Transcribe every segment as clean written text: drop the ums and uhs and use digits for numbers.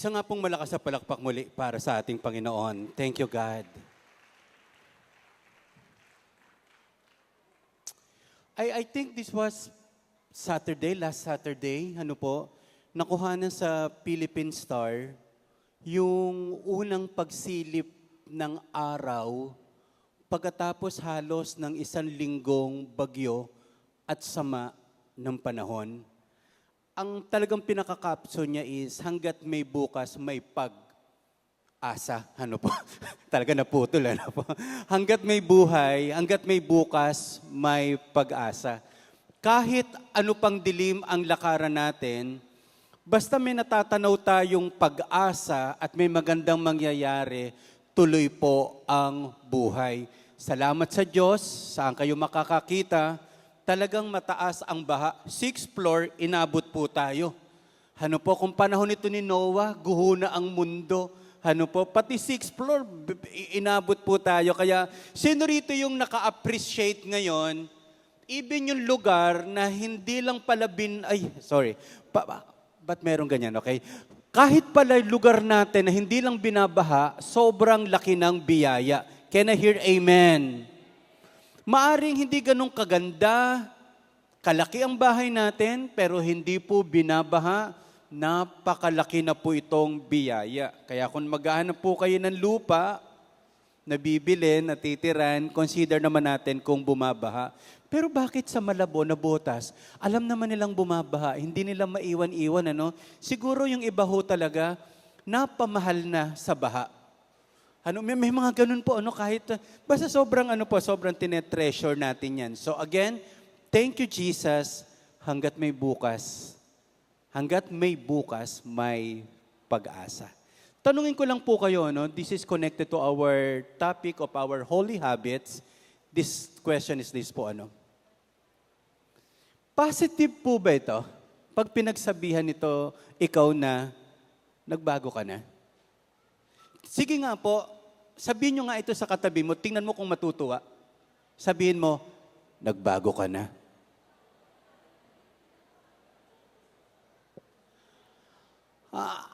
Isa nga pong malakas na palakpak muli para sa ating Panginoon. Thank you, God. I think this was last Saturday, nakuhanan sa Philippine Star, yung unang pagsilip ng araw pagkatapos halos ng 1 linggong bagyo at sama ng panahon. Ang talagang pinaka-caption niya is, hanggat may bukas, may pag-asa. Talaga naputol, Hanggat may buhay, hanggat may bukas, may pag-asa. Kahit ano pang dilim ang lakaran natin, basta may natatanaw tayong pag-asa at may magandang mangyayari, tuloy po ang buhay. Salamat sa Diyos, saan kayo makakakita, talagang mataas ang baha. 6th floor, inabot po tayo. Kung panahon ito ni Noah, guhuna ang mundo. Pati 6th floor, inabot po tayo. Kaya sino rito yung naka-appreciate ngayon, even yung lugar na hindi lang pala ba't meron ganyan, okay? Kahit pala lugar natin na hindi lang binabaha, sobrang laki ng biyaya. Can I hear amen? Maaring hindi ganun kaganda, kalaki ang bahay natin, pero hindi po binabaha, napakalaki na po itong biyaya. Kaya kung maghahanap po kayo ng lupa, na bibili, natitiran, consider naman natin kung bumabaha. Pero bakit sa Malabo na Botas, alam naman nilang bumabaha, hindi nila maiwan-iwan, Siguro yung iba ho talaga, napamahal na sa baha. May mga ganun po, kahit, basta sobrang tinetreasure natin yan. So again, thank you Jesus, hanggat may bukas, may pag-asa. Tanungin ko lang po kayo, this is connected to our topic of our holy habits. This question is this po, Positive po ba ito? Pag pinagsabihan ito, ikaw na, nagbago ka na? Sige nga po, sabihin nyo nga ito sa katabi mo, tingnan mo kung matutuwa. Sabihin mo, nagbago ka na.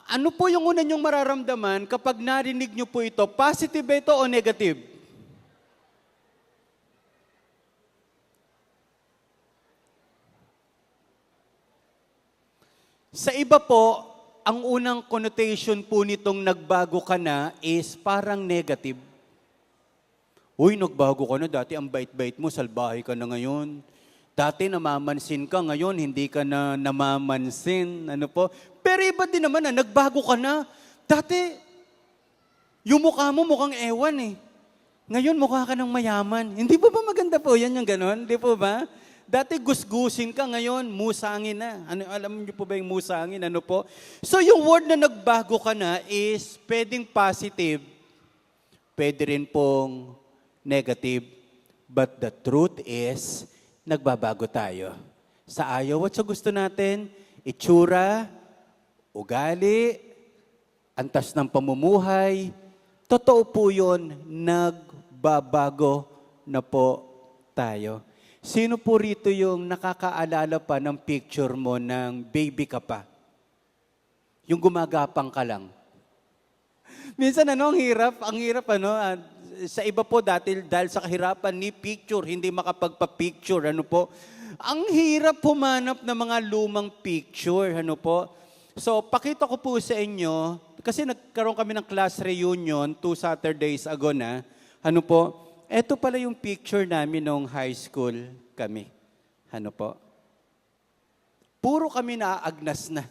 Ano po yung una nyong mararamdaman kapag narinig nyo po ito? Positive ba ito o negative? Sa iba po, ang unang connotation po nitong nagbago ka na is parang negative. Uy, nagbago ka na. Dati ang bait-bait mo, salbahe ka na ngayon. Dati namamansin ka, ngayon hindi ka na namamansin. Pero iba din naman nagbago ka na. Dati, yung mukha mo mukhang ewan Ngayon mukha ka ng mayaman. Hindi po ba maganda po yan yung ganon? Hindi po ba? Dati gusgusin ka, ngayon musangin na. Alam niyo po ba yung musangin? So yung word na nagbago ka na is pwedeng positive, pwede rin pong negative. But the truth is, nagbabago tayo. Sa ayaw at sa gusto natin, itsura, ugali, antas ng pamumuhay, totoo po yun, nagbabago na po tayo. Sino po rito yung nakakaalala pa ng picture mo ng baby ka pa? Yung gumagapang ka lang. Minsan ang hirap, sa iba po dahil sa kahirapan ni picture, hindi makapagpa-picture, Ang hirap humanap ng mga lumang picture, So, pakita ko po sa inyo, kasi nagkaroon kami ng class reunion 2 Saturdays ago na, Ito pala yung picture namin nung high school kami. Puro kami naaagnas na.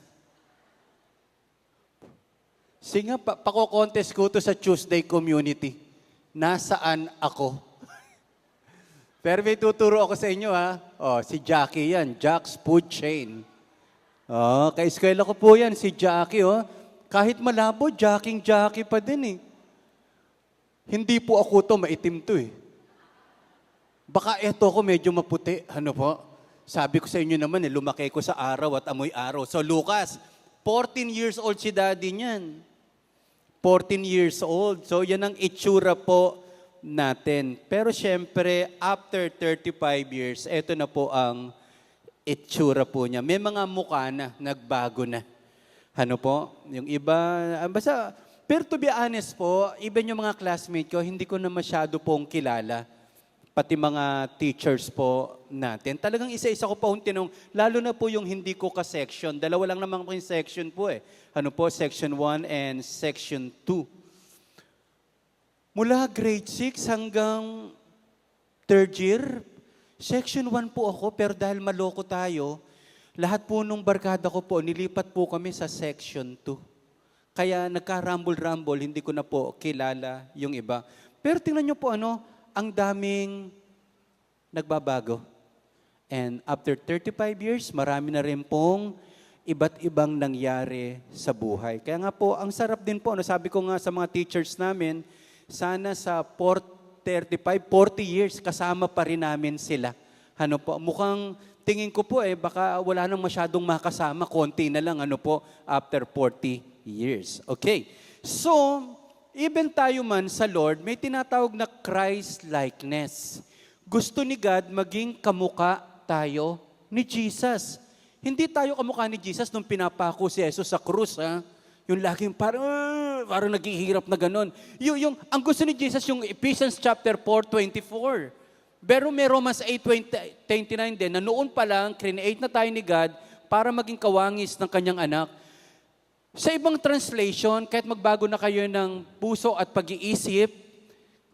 Sige nga, pako-contest ko to sa Tuesday community. Nasaan ako? Pero may tuturo ako sa inyo, si Jackie yan, Jack's Food Chain. Ka-eskwela ko po yan, si Jackie, Kahit malabo, Jackie pa din Hindi po ako to, maitim to Baka eto ko medyo maputi, Sabi ko sa inyo naman, lumaki ko sa araw at amoy araw. So Lucas, 14 years old si daddy niyan. 14 years old. So yan ang itsura po natin. Pero syempre, after 35 years, eto na po ang itsura po niya. May mga mukha na, nagbago na. Ano po? Yung iba, basta, pero to be honest po, even yung mga classmate ko, hindi ko na masyado pong kilala. Pati mga teachers po natin. Talagang isa-isa ko pa yung tinong, lalo na po yung hindi ko ka-section. Dalawa lang naman po yung section po eh. Ano po, section 1 and section 2. Mula grade 6 hanggang third year, section 1 po ako, pero dahil maloko tayo, lahat po nung barkada ko po, nilipat po kami sa section 2. Kaya nagka-rumble-rumble, hindi ko na po kilala yung iba. Pero tingnan nyo po ang daming nagbabago. And after 35 years, marami na rin pong iba't ibang nangyari sa buhay. Kaya nga po, ang sarap din po, sabi ko nga sa mga teachers namin, sana sa 35, 40 years, kasama pa rin namin sila. Ano po, mukhang tingin ko po baka wala nang masyadong makasama, konti na lang after 40 years. Okay. So, even tayo man sa Lord, may tinatawag na Christ-likeness. Gusto ni God maging kamukha tayo ni Jesus. Hindi tayo kamukha ni Jesus nung pinapako si Jesus sa krus, ha? Yung laging parang naghihirap na ganon. Ang gusto ni Jesus, yung Ephesians chapter 4:24. Pero may Romans 8:29 din, na noon pa lang, create na tayo ni God para maging kawangis ng kanyang anak. Sa ibang translation, kahit magbago na kayo ng puso at pag-iisip,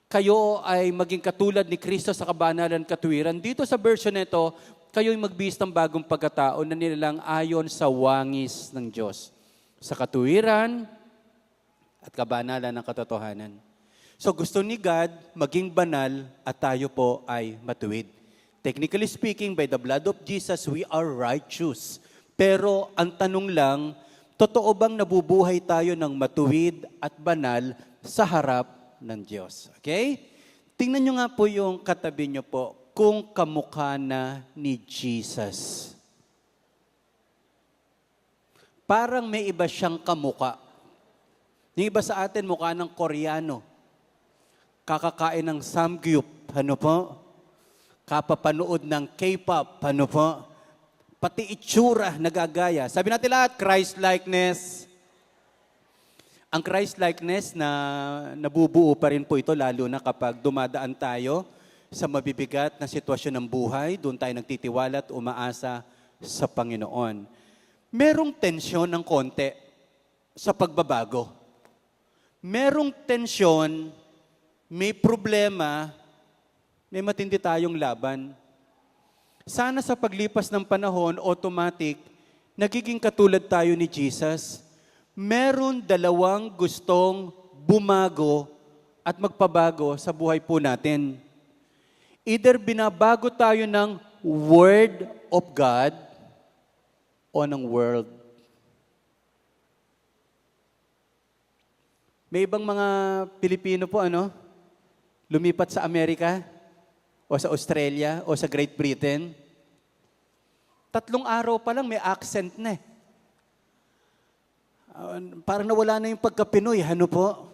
kayo ay maging katulad ni Kristo sa kabanalan katuwiran. Dito sa version nito, kayo ay magbihis ng bagong pagkatao na nilalang ayon sa wangis ng Diyos. Sa katuwiran at kabanalan ng katotohanan. So gusto ni God maging banal at tayo po ay matuwid. Technically speaking, by the blood of Jesus, we are righteous. Pero ang tanong lang, totoo bang nabubuhay tayo ng matuwid at banal sa harap ng Diyos? Okay? Tingnan nyo nga po yung katabi nyo po, kung kamukha na ni Jesus. Parang may iba siyang kamukha. Yung iba sa atin, mukha ng Koreano. Kakakain ng samgyup, kapapanood ng K-pop, pati itsura nagagaya. Sabi natin lahat, Christ-likeness. Ang Christ-likeness na nabubuo pa rin po ito, lalo na kapag dumadaan tayo sa mabibigat na sitwasyon ng buhay, doon tayo nagtitiwala at umaasa sa Panginoon. Merong tensyon ng konti sa pagbabago. Merong tensyon, may problema, may matindi tayong laban. Sana sa paglipas ng panahon, automatic, nagiging katulad tayo ni Jesus. Meron dalawang gustong bumago at magpabago sa buhay po natin. Either binabago tayo ng Word of God o ng world. May ibang mga Pilipino po, lumipat sa Amerika o sa Australia o sa Great Britain. 3 araw pa lang may accent na parang nawala na yung pagka-Pinoy, po?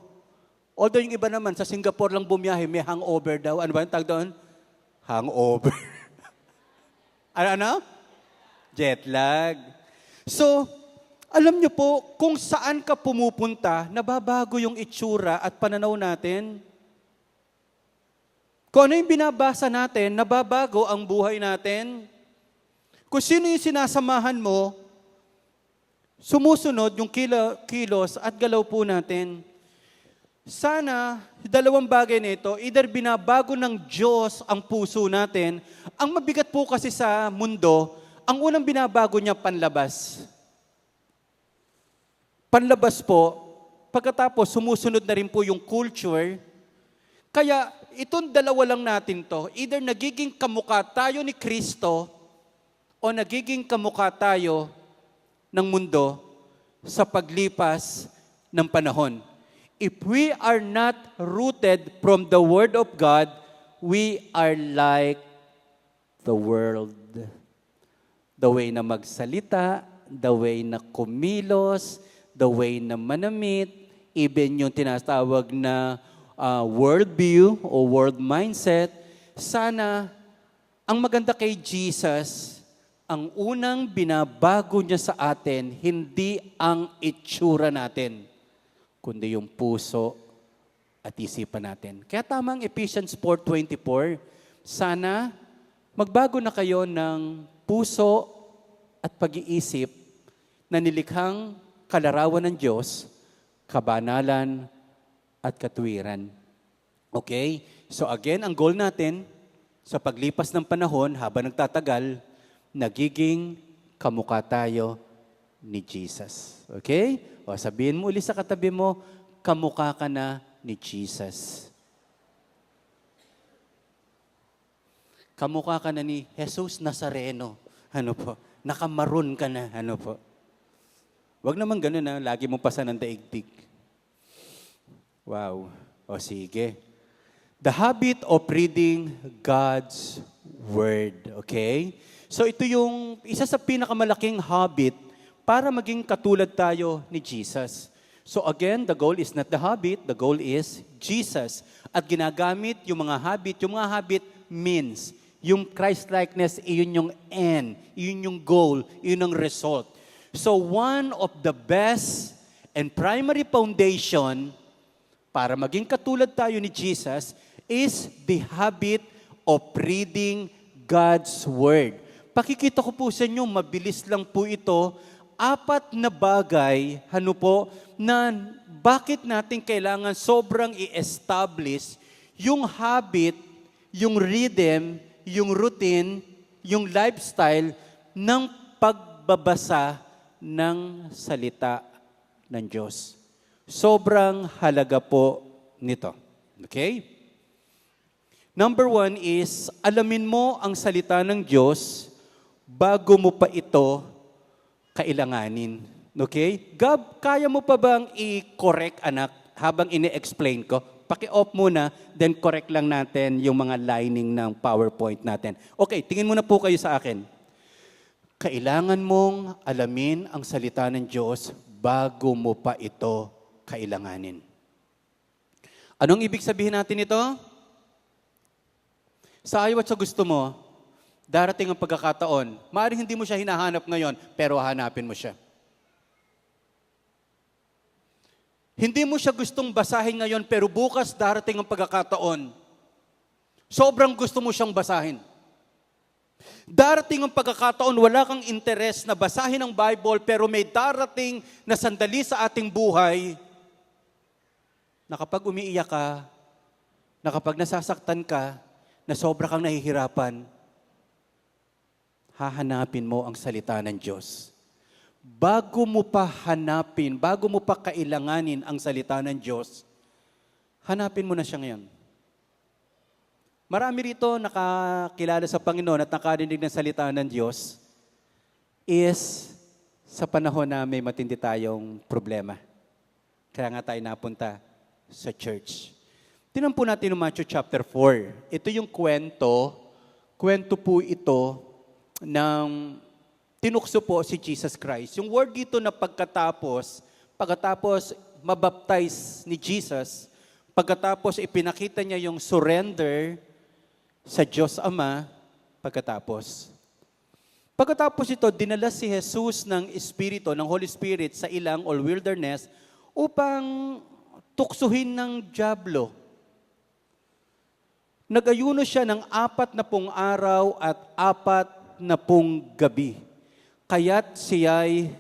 Although yung iba naman, sa Singapore lang bumiyahe, may hangover daw. Ano ba yung tag doon? Hangover. ano? Jet lag. So, alam niyo po, kung saan ka pumupunta, nababago yung itsura at pananaw natin. Kung ano yung binabasa natin, nababago ang buhay natin. Kung sino yung sinasamahan mo, sumusunod yung kilos at galaw po natin. Sana, dalawang bagay nito, either binabago ng Diyos ang puso natin. Ang mabigat po kasi sa mundo, ang unang binabago niya panlabas. Panlabas po, pagkatapos sumusunod na rin po yung culture. Kaya itong dalawa lang natin to, either nagiging kamukha tayo ni Kristo o nagiging kamukha tayo ng mundo sa paglipas ng panahon. If we are not rooted from the Word of God, we are like the world. The way na magsalita, the way na kumilos, the way na manamit, even yung tinatawag na worldview o world mindset. Sana, ang maganda kay Jesus, ang unang binabago niya sa atin, hindi ang itsura natin, kundi yung puso at isipan natin. Kaya tamang Ephesians 4:24, sana magbago na kayo ng puso at pag-iisip na nilikhang kalarawan ng Diyos, kabanalan at katuwiran. Okay? So again, ang goal natin sa paglipas ng panahon, habang nagtatagal, nagiging kamukha tayo ni Jesus. Okay? O sabihin mo ulit sa katabi mo, kamukha ka na ni Jesus. Kamukha ka na ni Jesus Nazareno. Ano po? Nakamaroon ka na. Ano po? Huwag naman ganun na, lagi mong pasan ng daigdig. Wow. O sige. The habit of reading God's Word. Okay? So ito yung isa sa pinakamalaking habit para maging katulad tayo ni Jesus. So again, the goal is not the habit, the goal is Jesus. At ginagamit yung mga habit means. Yung Christ-likeness, iyon yung end, iyon yung goal, iyon ang result. So one of the best and primary foundation para maging katulad tayo ni Jesus is the habit of reading God's Word. Pakikita ko po sa inyo, mabilis lang po ito, 4 na bagay, na bakit natin kailangan sobrang i-establish yung habit, yung rhythm, yung routine, yung lifestyle ng pagbabasa ng salita ng Diyos. Sobrang halaga po nito. Okay? Number 1 is, alamin mo ang salita ng Diyos bago mo pa ito kailanganin. Okay? Gab, kaya mo pa bang i-correct, anak, habang ini-explain ko? Paki-off muna, then correct lang natin yung mga lining ng PowerPoint natin. Okay, tingin muna po kayo sa akin. Kailangan mong alamin ang salita ng Diyos bago mo pa ito kailanganin. Anong ibig sabihin natin ito? Sa ayaw at sa gusto mo, darating ang pagkakataon. Maaaring hindi mo siya hinahanap ngayon, pero hahanapin mo siya. Hindi mo siya gustong basahin ngayon, pero bukas darating ang pagkakataon. Sobrang gusto mo siyang basahin. Darating ang pagkakataon, wala kang interes na basahin ang Bible, pero may darating na sandali sa ating buhay na kapag umiiyak ka, na kapag nasasaktan ka, na sobra kang nahihirapan, hahanapin mo ang salita ng Diyos. Bago mo pa hanapin, bago mo pa kailanganin ang salita ng Diyos, hanapin mo na siya ngayon. Marami rito nakakilala sa Panginoon at nakarinig ng salita ng Diyos is sa panahon na may matindi tayong problema. Kaya nga tayo napunta sa church. Tingnan po natin yung Matthew chapter 4. Ito yung kwento po ito ng tinukso po si Jesus Christ. Yung word dito na pagkatapos mabaptize ni Jesus, pagkatapos ipinakita niya yung surrender sa Diyos Ama, pagkatapos ito, dinala si Jesus ng Espiritu, ng Holy Spirit sa ilang or wilderness upang tuksuhin ng dyablo. Nag-ayuno siya ng 40 araw at 40 gabi. Kaya't siya'y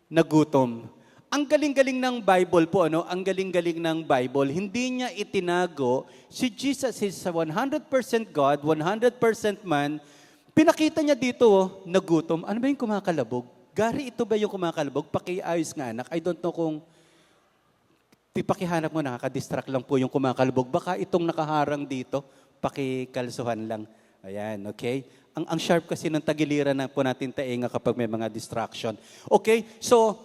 nagutom. Ang galing-galing ng Bible po, Ang galing-galing ng Bible. Hindi niya itinago. Si Jesus is 100% God, 100% man. Pinakita niya dito, nagutom. Ano ba yung kumakalabog? Gary, ito ba yung kumakalabog? Pakiayos nga, anak. I don't know kung pakihanap mo, nakaka-distract lang po yung kumakalabog. Baka itong nakaharang dito, pakikalsuhan lang. Ayan, okay? Ang sharp kasi ng tagiliran na po natin tainga kapag may mga distraction. Okay, so,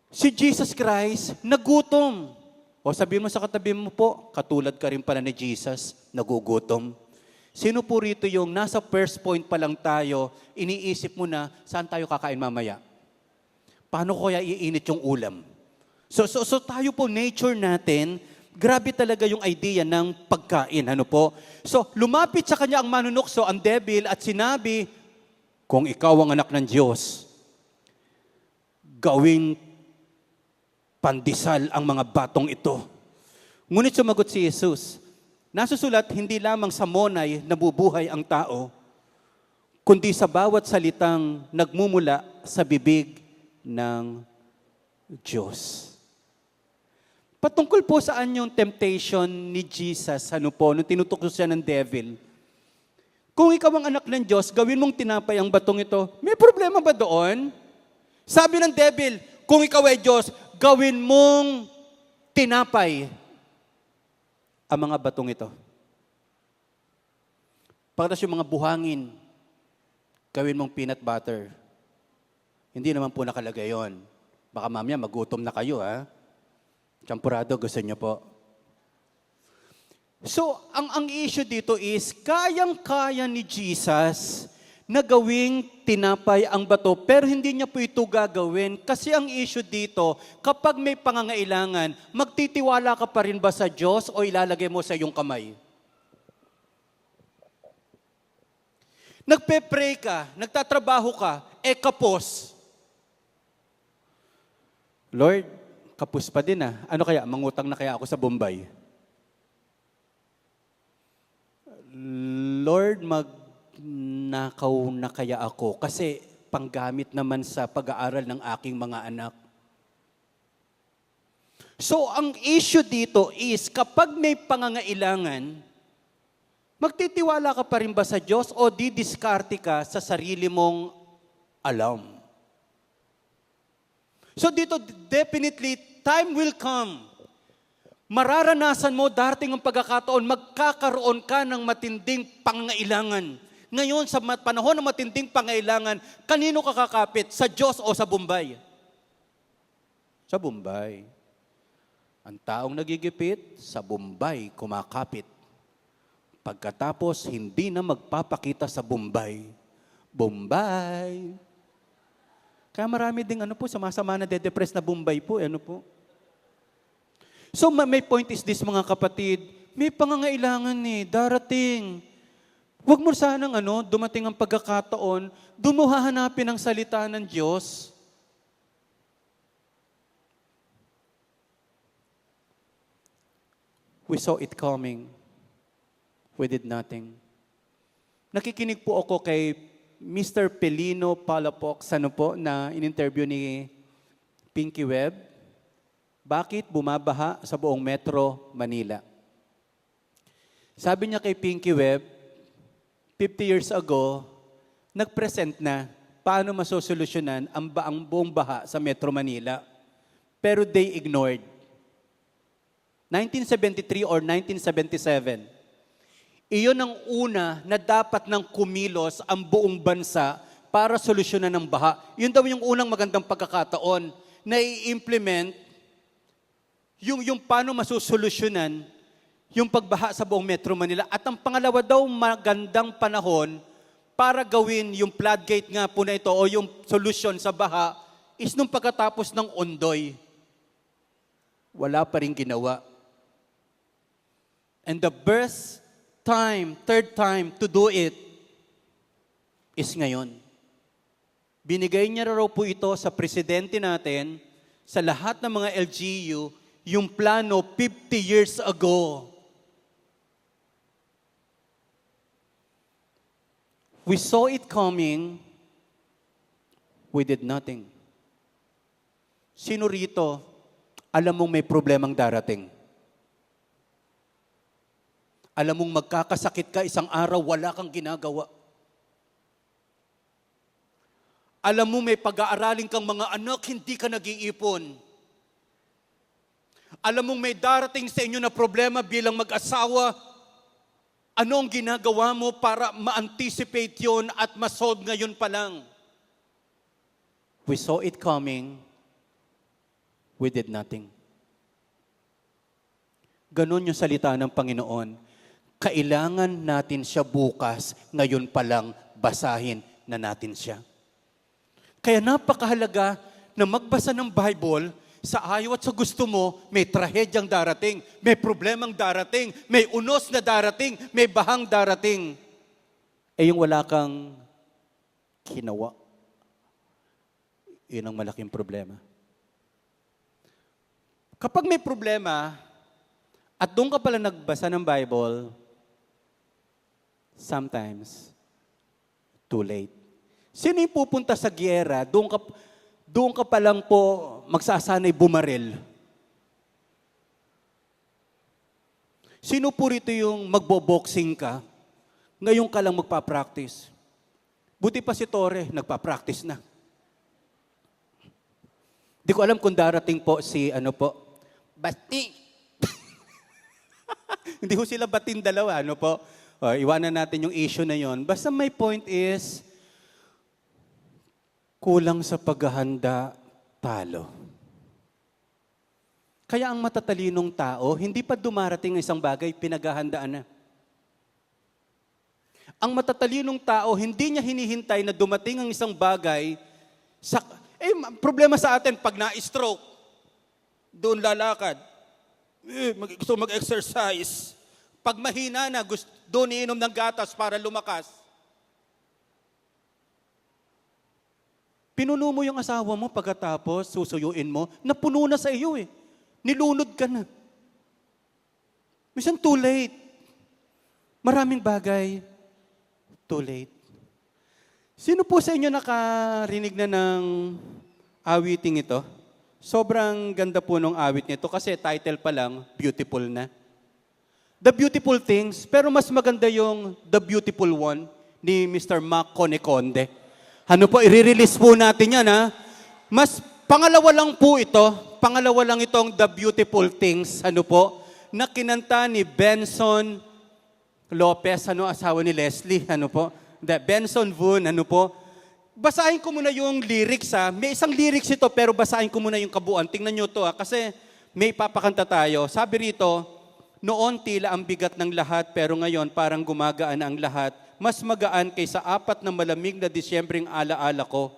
si Jesus Christ, nagutom. O sabihin mo sa katabi mo po, katulad ka rin pala ni Jesus, nagugutom. Sino po rito yung nasa first point pa lang tayo, iniisip mo na, saan tayo kakain mamaya? Paano kaya iinit yung ulam? So tayo po, nature natin, grabe talaga yung idea ng pagkain. So, lumapit sa kanya ang manunukso, ang devil, at sinabi, kung ikaw ang anak ng Diyos, gawing pandesal ang mga batong ito. Ngunit sumagot si Jesus, nasusulat, hindi lamang sa monay nabubuhay ang tao, kundi sa bawat salitang nagmumula sa bibig ng Diyos. Patungkol po saan yung temptation ni Jesus, nung tinutukso siya ng devil. Kung ikaw ang anak ng Diyos, gawin mong tinapay ang batong ito. May problema ba doon? Sabi ng devil, kung ikaw ay Diyos, gawin mong tinapay ang mga batong ito. Pagkatapos yung mga buhangin, gawin mong peanut butter. Hindi naman po nakalagay yon. Baka mamaya magutom na kayo, ha? Champurado, gusto niyo po. So, ang issue dito is, kayang-kaya ni Jesus na gawing tinapay ang bato, pero hindi niya po ito gagawin. Kasi ang issue dito, kapag may pangangailangan, magtitiwala ka pa rin ba sa Diyos o ilalagay mo sa iyong kamay? Nagpe-pray ka, nagtatrabaho ka, kapos. Lord, kapos pa din ah. Ano kaya, mangutang na kaya ako sa Bombay? Lord, magnakaw na kaya ako kasi panggamit naman sa pag-aaral ng aking mga anak. So, ang issue dito is kapag may pangangailangan, magtitiwala ka pa rin ba sa Diyos o didiskarte ka sa sarili mong alam? So dito, definitely, time will come. Mararanasan mo, darating ang pagkakataon, magkakaroon ka ng matinding pangailangan. Ngayon, sa panahon ng matinding pangailangan, kanino ka kakapit? Sa Diyos o sa Bombay? Sa Bombay. Ang taong nagigipit, sa Bombay kumakapit. Pagkatapos, hindi na magpapakita sa Bombay. Bombay. Kaya marami ding sumasama na de-depress na Bombay po. So my point is this, mga kapatid, may pangangailangan darating. Huwag mo sanang dumating ang pagkakataon, doon mo hahanapin ang salita ng Diyos. We saw it coming. We did nothing. Nakikinig po ako kay Mr. Pelino Palafox, na in-interview ni Pinky Webb. Bakit bumabaha sa buong Metro Manila? Sabi niya kay Pinky Webb, 50 years ago, nag-present na paano masosolusyonan ang buong baha sa Metro Manila. Pero they ignored. 1973 or 1977, iyon ang una na dapat nang kumilos ang buong bansa para solusyonan ng baha. Yun daw yung unang magandang pagkakataon na i-implement yung paano masusolusyonan yung pagbaha sa buong Metro Manila. At ang pangalawa daw magandang panahon para gawin yung floodgate nga po na ito o yung solusyon sa baha is nung pagkatapos ng Ondoy. Wala pa rin ginawa. And the third time to do it is ngayon. Binigay niya raw po ito sa presidente natin, sa lahat ng mga LGU, yung plano 50 years ago. We saw it coming, we did nothing. Sino rito, alam mong may problemang darating? Alam mong magkakasakit ka isang araw, wala kang ginagawa. Alam mo may pag-aaralin kang mga anak, hindi ka nag-iipon. Alam mong may darating sa inyo na problema bilang mag-asawa, ano ang ginagawa mo para ma-anticipate yun at ma-solve ngayon pa lang? We saw it coming, we did nothing. Ganon yung salita ng Panginoon. Kailangan natin siya bukas, ngayon pa lang basahin na natin siya. Kaya napakahalaga na magbasa ng Bible sa ayaw at sa gusto mo, may trahedyang darating, may problemang darating, may unos na darating, may bahang darating. Yung wala kang ginawa. Yun ang malaking problema. Kapag may problema, at doon ka pala nagbasa ng Bible, sometimes, too late. Sino yung pupunta sa giyera, doon ka pa lang po magsasanay bumaril? Sino po rito yung magbo-boxing ka, ngayon ka lang magpa-practice? Buti pa si Tore, nagpa-practice na. Di ko alam kung darating po si Basti. Hindi ko sila batin dalawa, iwanan natin yung issue na yon. Basta my point is, kulang sa paghahanda, talo. Kaya ang matatalinong tao, hindi pa dumarating ang isang bagay, pinaghahandaan na. Ang matatalinong tao, hindi niya hinihintay na dumating ang isang bagay, problema sa atin, pag na-stroke, doon lalakad. Gusto mag-exercise. Pag mahina na, doon iinom ng gatas para lumakas. Pinuno mo yung asawa mo pagkatapos susuyuin mo, napuno na sa iyo eh. Nilunod ka na. Minsan too late. Maraming bagay, too late. Sino po sa inyo nakarinig na ng awiting ito? Sobrang ganda po ng awit nito kasi title pa lang, beautiful na. The Beautiful Things, pero mas maganda yung The Beautiful One ni Mr. Mac Coneconde. I-release po natin yan Mas pangalawa lang po ito, itong The Beautiful Things, na kinanta ni Benson Lopez, asawa ni Leslie, Benson Voon, Basahin ko muna yung lyrics May isang lyrics ito pero basahin ko muna yung kabuuan. Tingnan nyo to kasi may papakanta tayo. Sabi rito, noon tila ang bigat ng lahat pero ngayon parang gumagaan ang lahat. Mas magaan kaysa 4 na malamig na Disyembreng alaala ko.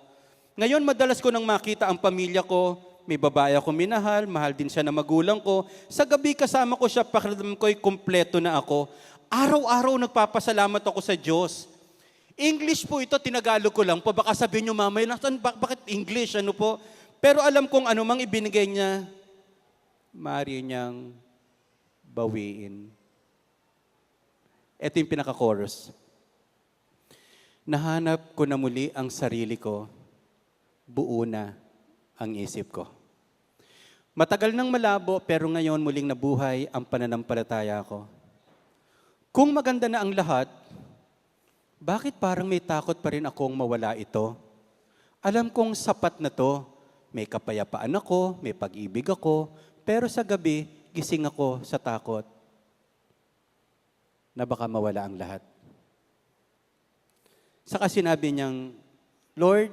Ngayon madalas ko nang makita ang pamilya ko. May babae ako minahal, mahal din siya na magulang ko. Sa gabi kasama ko siya, pakiramdam ko'y kumpleto na ako. Araw-araw nagpapasalamat ako sa Diyos. English po ito, tinagalog ko lang po. Baka sabihin nyo mamaya, bakit English? Pero alam kong ano mang ibinigay niya, maaari niyang bawiin. Ito yung pinaka-chorus. Nahanap ko na muli ang sarili ko, buo na ang isip ko. Matagal nang malabo, pero ngayon muling nabuhay ang pananampalataya ko. Kung maganda na ang lahat, bakit parang may takot pa rin akong mawala ito? Alam kong sapat na to. May kapayapaan ako, may pag-ibig ako, pero sa gabi, gising ako sa takot na baka mawala ang lahat. Saka sinabi niyang, Lord,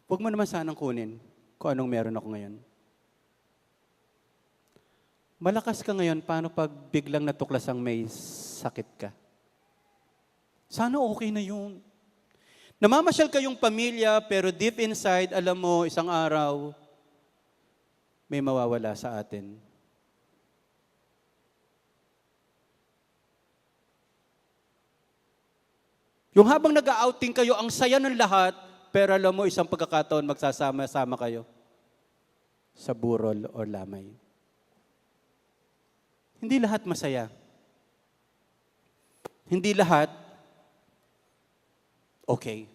huwag mo naman sanang kunin kung anong meron ako ngayon. Malakas ka ngayon, paano pag biglang natuklasang may sakit ka? Sana okay na yun. Namamasyal kayong pamilya, pero deep inside, alam mo, isang araw, may mawawala sa atin. Yung habang nag-outing kayo, ang saya ng lahat, pero alam mo, isang pagkakataon, magsasama-sama kayo sa burol o lamay. Hindi lahat masaya. Hindi lahat okay.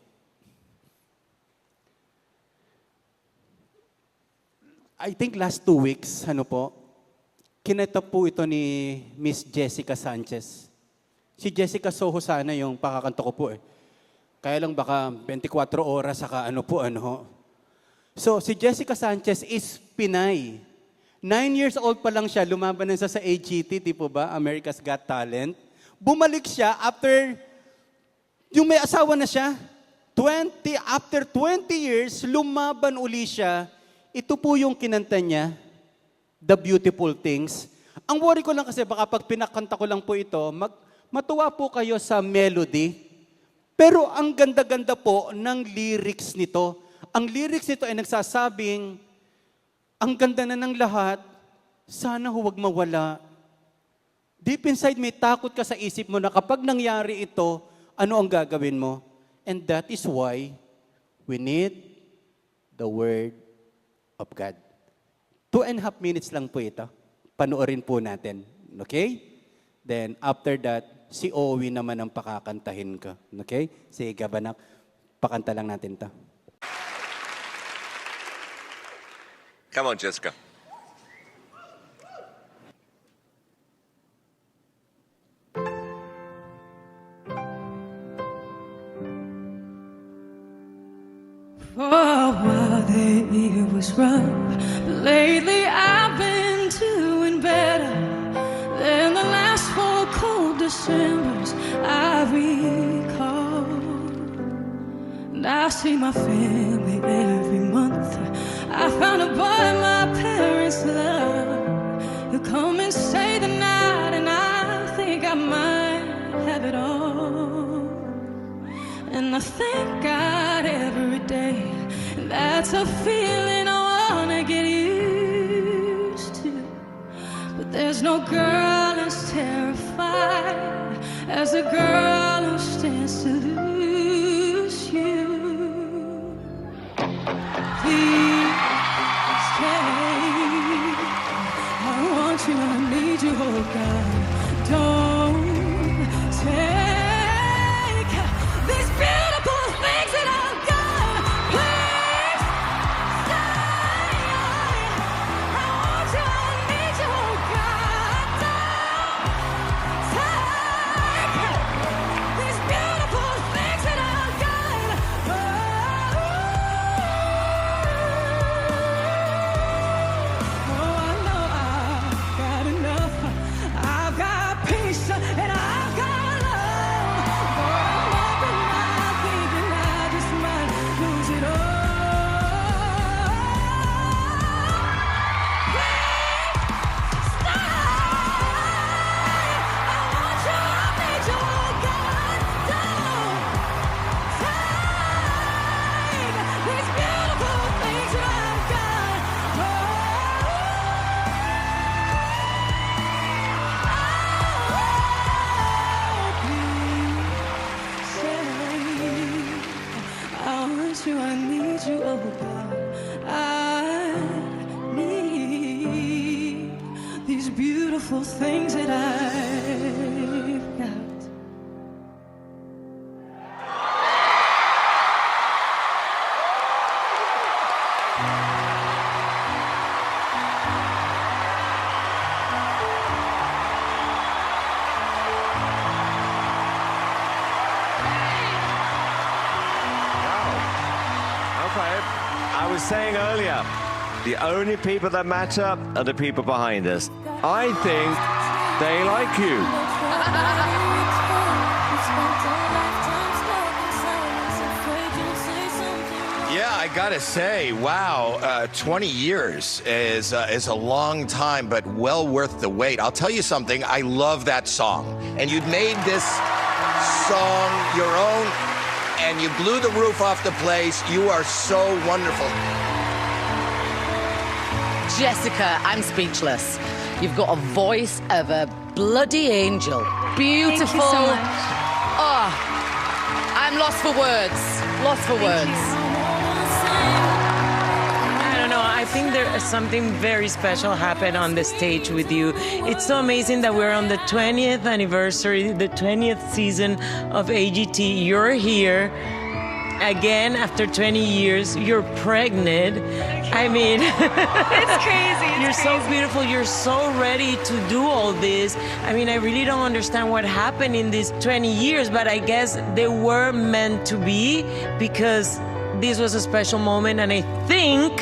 I think last 2 weeks, kineta po ito ni Miss Jessica Sanchez. Si Jessica Soho sana yung pakakanta ko po Kaya lang baka 24 oras saka So, si Jessica Sanchez is Pinay. 9 years old pa lang siya, lumaban na sa AGT, di po ba? America's Got Talent. Bumalik siya after yung may asawa na siya, after 20 years, lumaban uli siya. Ito po yung kinanta niya, The Beautiful Things. Ang worry ko lang kasi baka pag pinakanta ko lang po ito, matuwa po kayo sa melody. Pero ang ganda-ganda po ng lyrics nito. Ang lyrics nito ay nagsasabing, ang ganda na ng lahat, sana huwag mawala. Deep inside may takot ka sa isip mo na kapag nangyari ito, ano ang gagawin mo? And that is why we need the Word of God. 2.5 minutes lang po ito. Panoorin po natin. Okay? Then after that, si Owie naman ang pakakantahin ka. Okay? Sige, Gabanak, pakanta lang natin to. Come on, Jessica. For a while there it was rough, but lately I've been doing better than the last 4 cold Decembers I recall. And I see my family every month. I found a boy my parents love. He'll come and stay the night, and I think I might have it all. And I thank God every day. That's a feeling I wanna get used to. But there's no girl as terrified as a girl who stands to lose you. Please stay. I want you, I need you, oh God. Don't take these beautiful things that I've got. Please stay. I want you, I need you, oh God. Don't take these beautiful things that I've got. Oh, I know I've got enough. I've got peace and I've got love. But I'm not thinking I just might lose it all. Please stay. I want you, I need you, oh God. Don't take these beautiful things that I've got. I want you, I need you, oh God. I need these beautiful things that I've got. Okay. I was saying earlier, the only people that matter are the people behind us. I think they like you. Yeah, I gotta say, wow, 20 years is a long time, but well worth the wait. I'll tell you something, I love that song. And you'd made this song your own, and you blew the roof off the place. You are so wonderful. Jessica, I'm speechless. You've got a voice of a bloody angel. Beautiful. Thank you so much. Oh, I'm lost for words. Lost for words. I don't know. I think there is something very special happened on the stage with you. It's so amazing that we're on the 20th anniversary, the 20th season of AGT. You're here again after 20 years. You're pregnant. I mean, It's crazy. you're so beautiful. You're so ready to do all this. I mean, I really don't understand what happened in these 20 years, but I guess they were meant to be because this was a special moment, and I think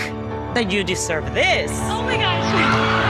that you deserve this. Oh my gosh.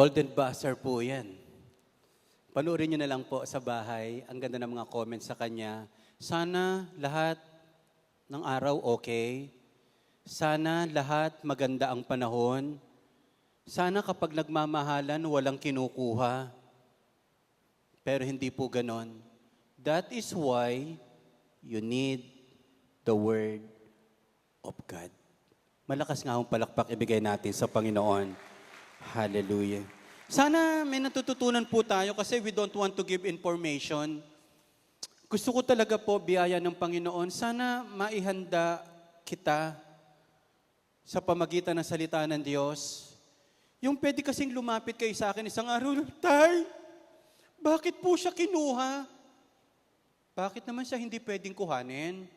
Golden buzzer po yan. Panoorin nyo na lang po sa bahay. Ang ganda ng mga comments sa kanya. Sana lahat ng araw okay. Sana lahat maganda ang panahon. Sana kapag nagmamahalan, walang kinukuha. Pero hindi po ganon. That is why you need the Word of God. Malakas nga akong palakpak ibigay natin sa Panginoon. Hallelujah. Sana may natututunan po tayo kasi we don't want to give information. Gusto ko talaga po, biyaya ng Panginoon, sana maihanda kita sa pamagitan ng salita ng Diyos. Yung pwede kasing lumapit kayo sa akin isang araw, Tay, bakit po siya kinuha? Bakit naman siya hindi pwedeng kuhanin?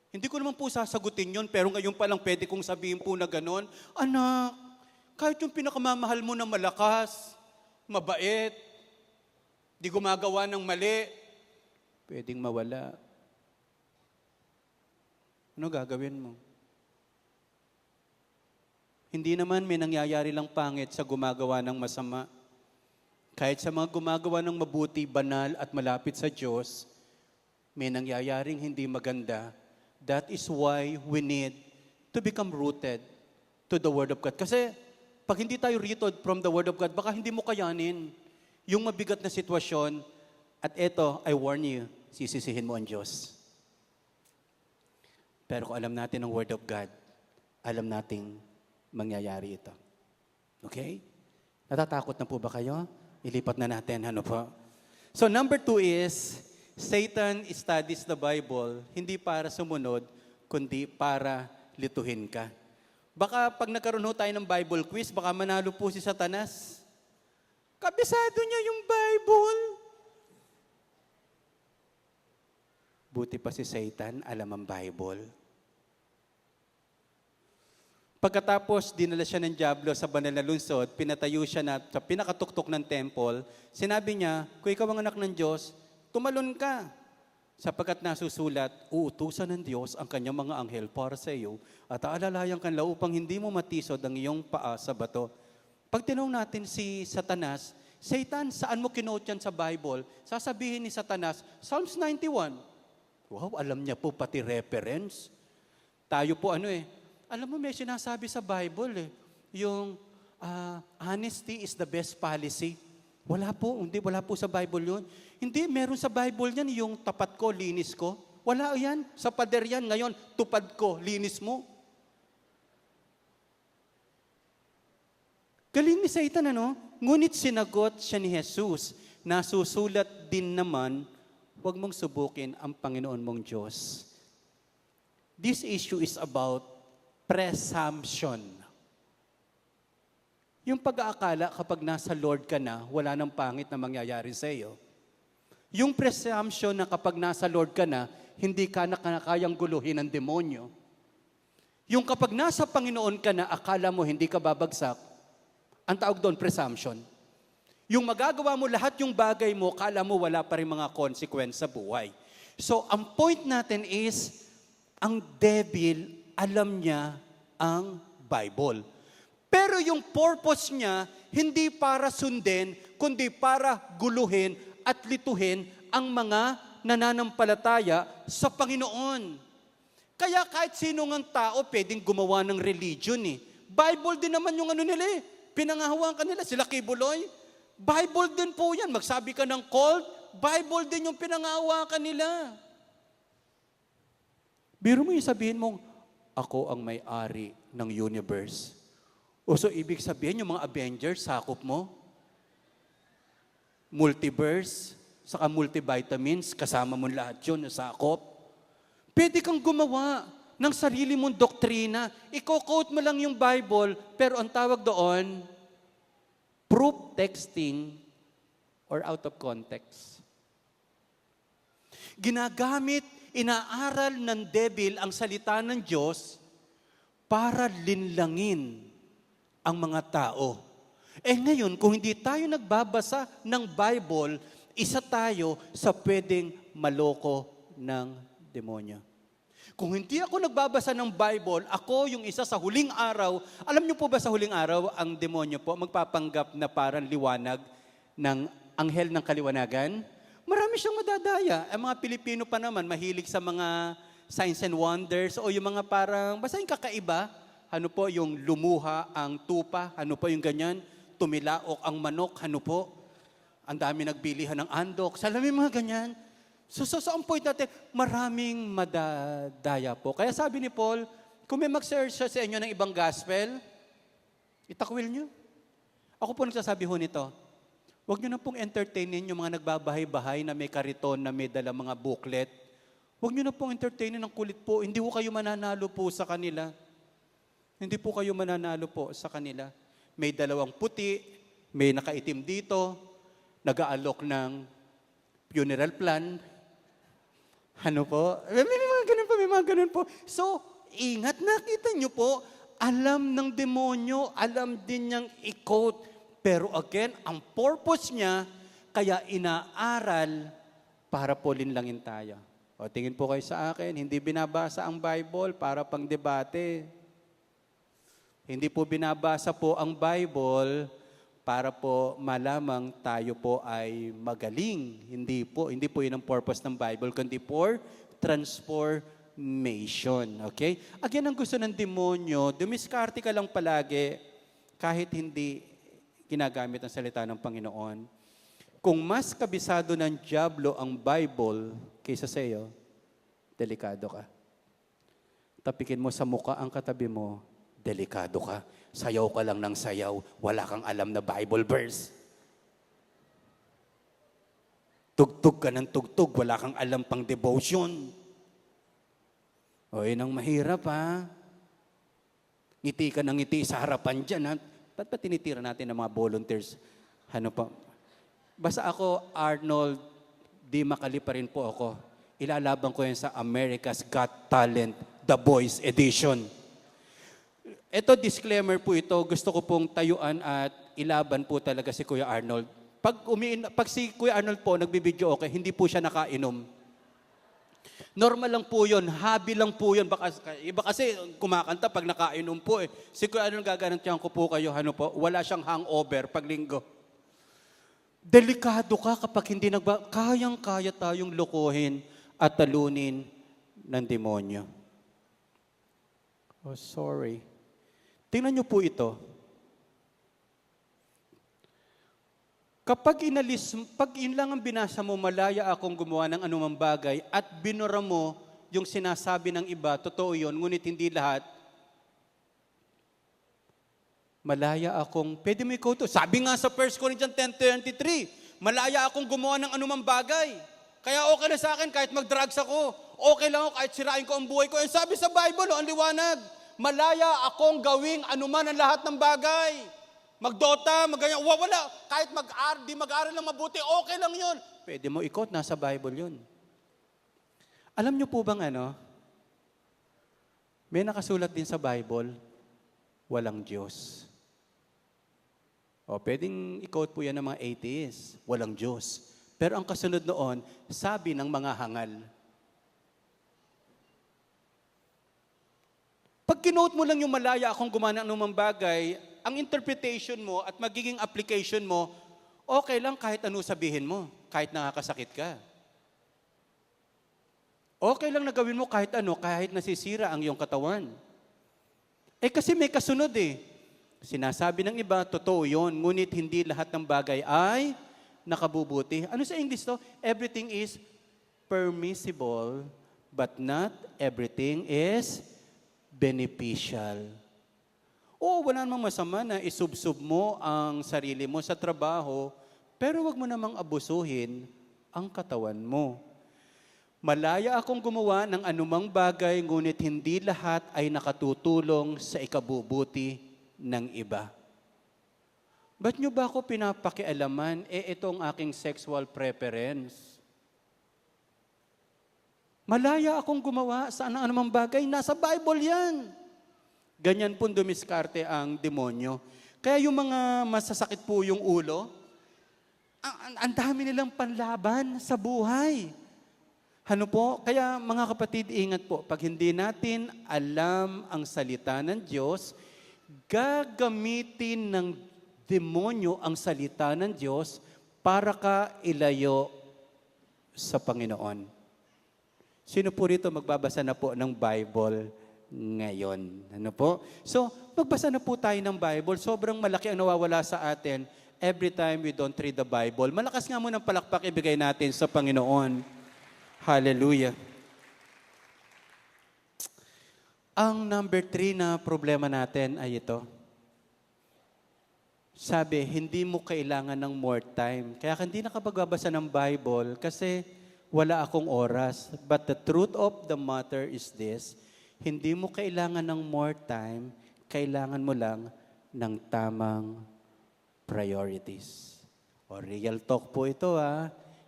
Hindi ko naman po sasagutin yon, pero ngayon pa lang pwede kong sabihin po na gano'n, anak, kahit yung pinakamamahal mo na malakas, mabait, di gumagawa ng mali, pwedeng mawala. Ano gagawin mo? Hindi naman may nangyayari lang pangit sa gumagawa ng masama. Kahit sa mga gumagawa ng mabuti, banal at malapit sa Diyos, may nangyayaring hindi maganda. That is why we need to become rooted to the Word of God. Kasi pag hindi tayo rooted from the Word of God, baka hindi mo kayanin yung mabigat na sitwasyon. At eto, I warn you, sisisihin mo ang Diyos. Pero kung alam natin ang Word of God, alam nating mangyayari ito. Okay? Natatakot na po ba kayo? Ilipat na natin, ano po? So number 2 is, Satan studies the Bible, hindi para sumunod, kundi para lituhin ka. Baka pag nagkaroon ho tayo ng Bible quiz, baka manalo po si Satanas. Kabisado niya yung Bible. Buti pa si Satan, alam ang Bible. Pagkatapos, dinala siya ng dyablo sa banal na lungsod, pinatayo siya sa pinakatuktok ng temple, sinabi niya, kung ikaw ang anak ng Diyos, tumalon ka. Sapagkat nasusulat, uutusan ng Diyos ang kanyang mga anghel para sa iyo at aalalayan kanila upang hindi mo matisod ang iyong paa sa bato. Pag tinanong natin si Satanas, Satan, saan mo kinote yan sa Bible? Sasabihin ni Satanas, Psalms 91. Wow, alam niya po pati reference. Tayo po alam mo may sinasabi sa Bible yung honesty is the best policy. Wala po sa Bible yun. Hindi, meron sa Bible yan yung tapat ko, linis ko. Wala yan. Sa pader yan. Ngayon, tupad ko, linis mo. Galing ni Satan, Ngunit sinagot siya ni Jesus, nasusulat din naman, huwag mong subukin ang Panginoon mong Diyos. This issue is about presumption. Yung pag-aakala kapag nasa Lord ka na, wala nang pangit na mangyayari sa iyo. Yung presumption na kapag nasa Lord ka na, hindi ka na kayang guluhin ng demonyo. Yung kapag nasa Panginoon ka na, akala mo hindi ka babagsak, ang tawag doon, presumption. Yung magagawa mo lahat yung bagay mo, akala mo wala pa rin mga consequence sa buhay. So, ang point natin is, ang devil, alam niya ang Bible. Pero yung purpose niya, hindi para sundin, kundi para guluhin at lituhin ang mga nananampalataya sa Panginoon. Kaya kahit sino ng tao pwedeng gumawa ng religion Bible din naman yung nila Pinangahawan ka nila, sila Kibuloy. Bible din po yan. Magsabi ka ng cult, Bible din yung pinangahawakan nila. Biro mo yung sabihin mong, ako ang may-ari ng universe. O so, ibig sabihin, yung mga Avengers, sakop mo? Multiverse, saka multivitamins, kasama mo lahat yun, sakop. Pwede kang gumawa ng sarili mong doktrina. Iko-quote mo lang yung Bible, pero ang tawag doon, proof texting or out of context. Ginagamit, inaaral ng devil ang salita ng Diyos para linlangin ang mga tao. Ngayon, kung hindi tayo nagbabasa ng Bible, isa tayo sa pwedeng maloko ng demonyo. Kung hindi ako nagbabasa ng Bible, ako yung isa sa huling araw. Alam niyo po ba sa huling araw, ang demonyo po magpapanggap na parang liwanag ng anghel ng kaliwanagan? Marami siyang madadaya. Ang mga Pilipino pa naman, mahilig sa mga signs and wonders o yung mga parang, basta yung kakaiba. Ano po, yung lumuha ang tupa, ano po yung ganyan, tumilaok ang manok, ano po. Ang dami nagbilihan ng andok. Salamin mga ganyan. So ang point natin, maraming madadaya po. Kaya sabi ni Paul, kung may mag-search sa inyo ng ibang gospel, itakwil nyo. Ako po nagsasabi ho nito, huwag nyo na pong entertainin yung mga nagbabahay-bahay na may kariton, na may dala mga booklet. Huwag nyo na pong entertainin ng kulit po. Hindi po kayo mananalo po sa kanila. Hindi po kayo mananalo po sa kanila. May dalawang puti, may nakaitim dito, nag-aalok ng funeral plan. Ano po? May mga ganun po, may mga ganun po. So, ingat, nakita nyo po, alam ng demonyo, alam din niyang i-quote. Pero again, ang purpose niya, kaya inaaral para po linlangin tayo. O tingin po kayo sa akin, hindi binabasa ang Bible para pang debate. Hindi po binabasa po ang Bible para po malamang tayo po ay magaling. Hindi po yun ang purpose ng Bible, kundi for transformation. Okay? Again, ang gusto ng demonyo, dumiskarte ka lang palagi kahit hindi ginagamit ang salita ng Panginoon. Kung mas kabisado ng dyablo ang Bible kaysa sa iyo, delikado ka. Tapikin mo sa muka ang katabi mo, delikado ka. Sayaw ka lang ng sayaw, wala kang alam na Bible verse. Tugtog ka ng tugtog, wala kang alam pang devotion. O, yun ang mahirap, ha? Ngiti ka ng ngiti sa harapan dyan, ha? Ba't ba tinitira natin ng mga volunteers? Ano pa? Basta ako, Arnold, di makali pa rin po ako. Ilalaban ko yan sa America's Got Talent, The Voice Edition. Ito, disclaimer po ito. Gusto ko pong tayuan at ilaban po talaga si Kuya Arnold. Pag si Kuya Arnold po nagbibideo okay, hindi po siya nakainom. Normal lang po yun. Hobby lang po yun. Iba kasi kumakanta pag nakainom po eh. Si Kuya Arnold gagarantiyan ko po kayo, ano po, wala siyang hangover pag linggo. Delikado ka kapag hindi kayang-kaya tayong lokohin at talunin ng demonyo. Oh, sorry. Tingnan niyo po ito. Kapag pag yun lang ang binasa mo, malaya akong gumawa ng anumang bagay at binura mo yung sinasabi ng iba, totoo yun, ngunit hindi lahat, malaya akong, pwede mo ikaw to. Sabi nga sa 1 Corinthians 10:33, malaya akong gumawa ng anumang bagay. Kaya okay na sa akin kahit mag-drugs ako. Okay lang ako kahit sirain ko ang buhay ko. And sabi sa Bible, ang liwanag, malaya akong gawing anuman ang lahat ng bagay. Magdota, magganyan, wala. Kahit di mag-aral lang mabuti, okay lang yun. Pwede mo ikot, nasa Bible yun. Alam niyo po bang may nakasulat din sa Bible, walang Diyos. O, pwedeng i-quote po yan ng mga atheists, walang Diyos. Pero ang kasunod noon, sabi ng mga hangal. Pag kinote mo lang yung malaya akong gumawa ng anumang bagay, ang interpretation mo at magiging application mo, okay lang kahit ano sabihin mo, kahit nakakasakit ka. Okay lang na gawin mo kahit ano, kahit nasisira ang iyong katawan. Kasi may kasunod eh. Sinasabi ng iba, totoo yun, ngunit hindi lahat ng bagay ay nakabubuti. Ano sa English to? Everything is permissible, but not everything is beneficial. Oo, wala namang masama na isubsob mo ang sarili mo sa trabaho, pero wag mo namang abusuhin ang katawan mo. Malaya akong gumawa ng anumang bagay, ngunit hindi lahat ay nakatutulong sa ikabubuti ng iba. Ba't nyo ba ako pinapakialaman? Itong aking sexual preference. Malaya akong gumawa sa anumang bagay. Nasa Bible yan. Ganyan po dumiskarte ang demonyo. Kaya yung mga masasakit po yung ulo, ang dami nilang panlaban sa buhay. Ano po? Kaya mga kapatid, ingat po. Pag hindi natin alam ang salita ng Diyos, gagamitin ng demonyo ang salita ng Diyos para ka ilayo sa Panginoon. Sino po rito magbabasa na po ng Bible ngayon? Ano po? So, magbasa na po tayo ng Bible. Sobrang malaki ang nawawala sa atin every time we don't read the Bible. Malakas nga mo ng palakpak ibigay natin sa Panginoon. Hallelujah. Ang number 3 na problema natin ay ito. Sabi, hindi mo kailangan ng more time. Kaya hindi nakapagbabasa ng Bible kasi wala akong oras. But the truth of the matter is this, hindi mo kailangan ng more time, kailangan mo lang ng tamang priorities. O real talk po ito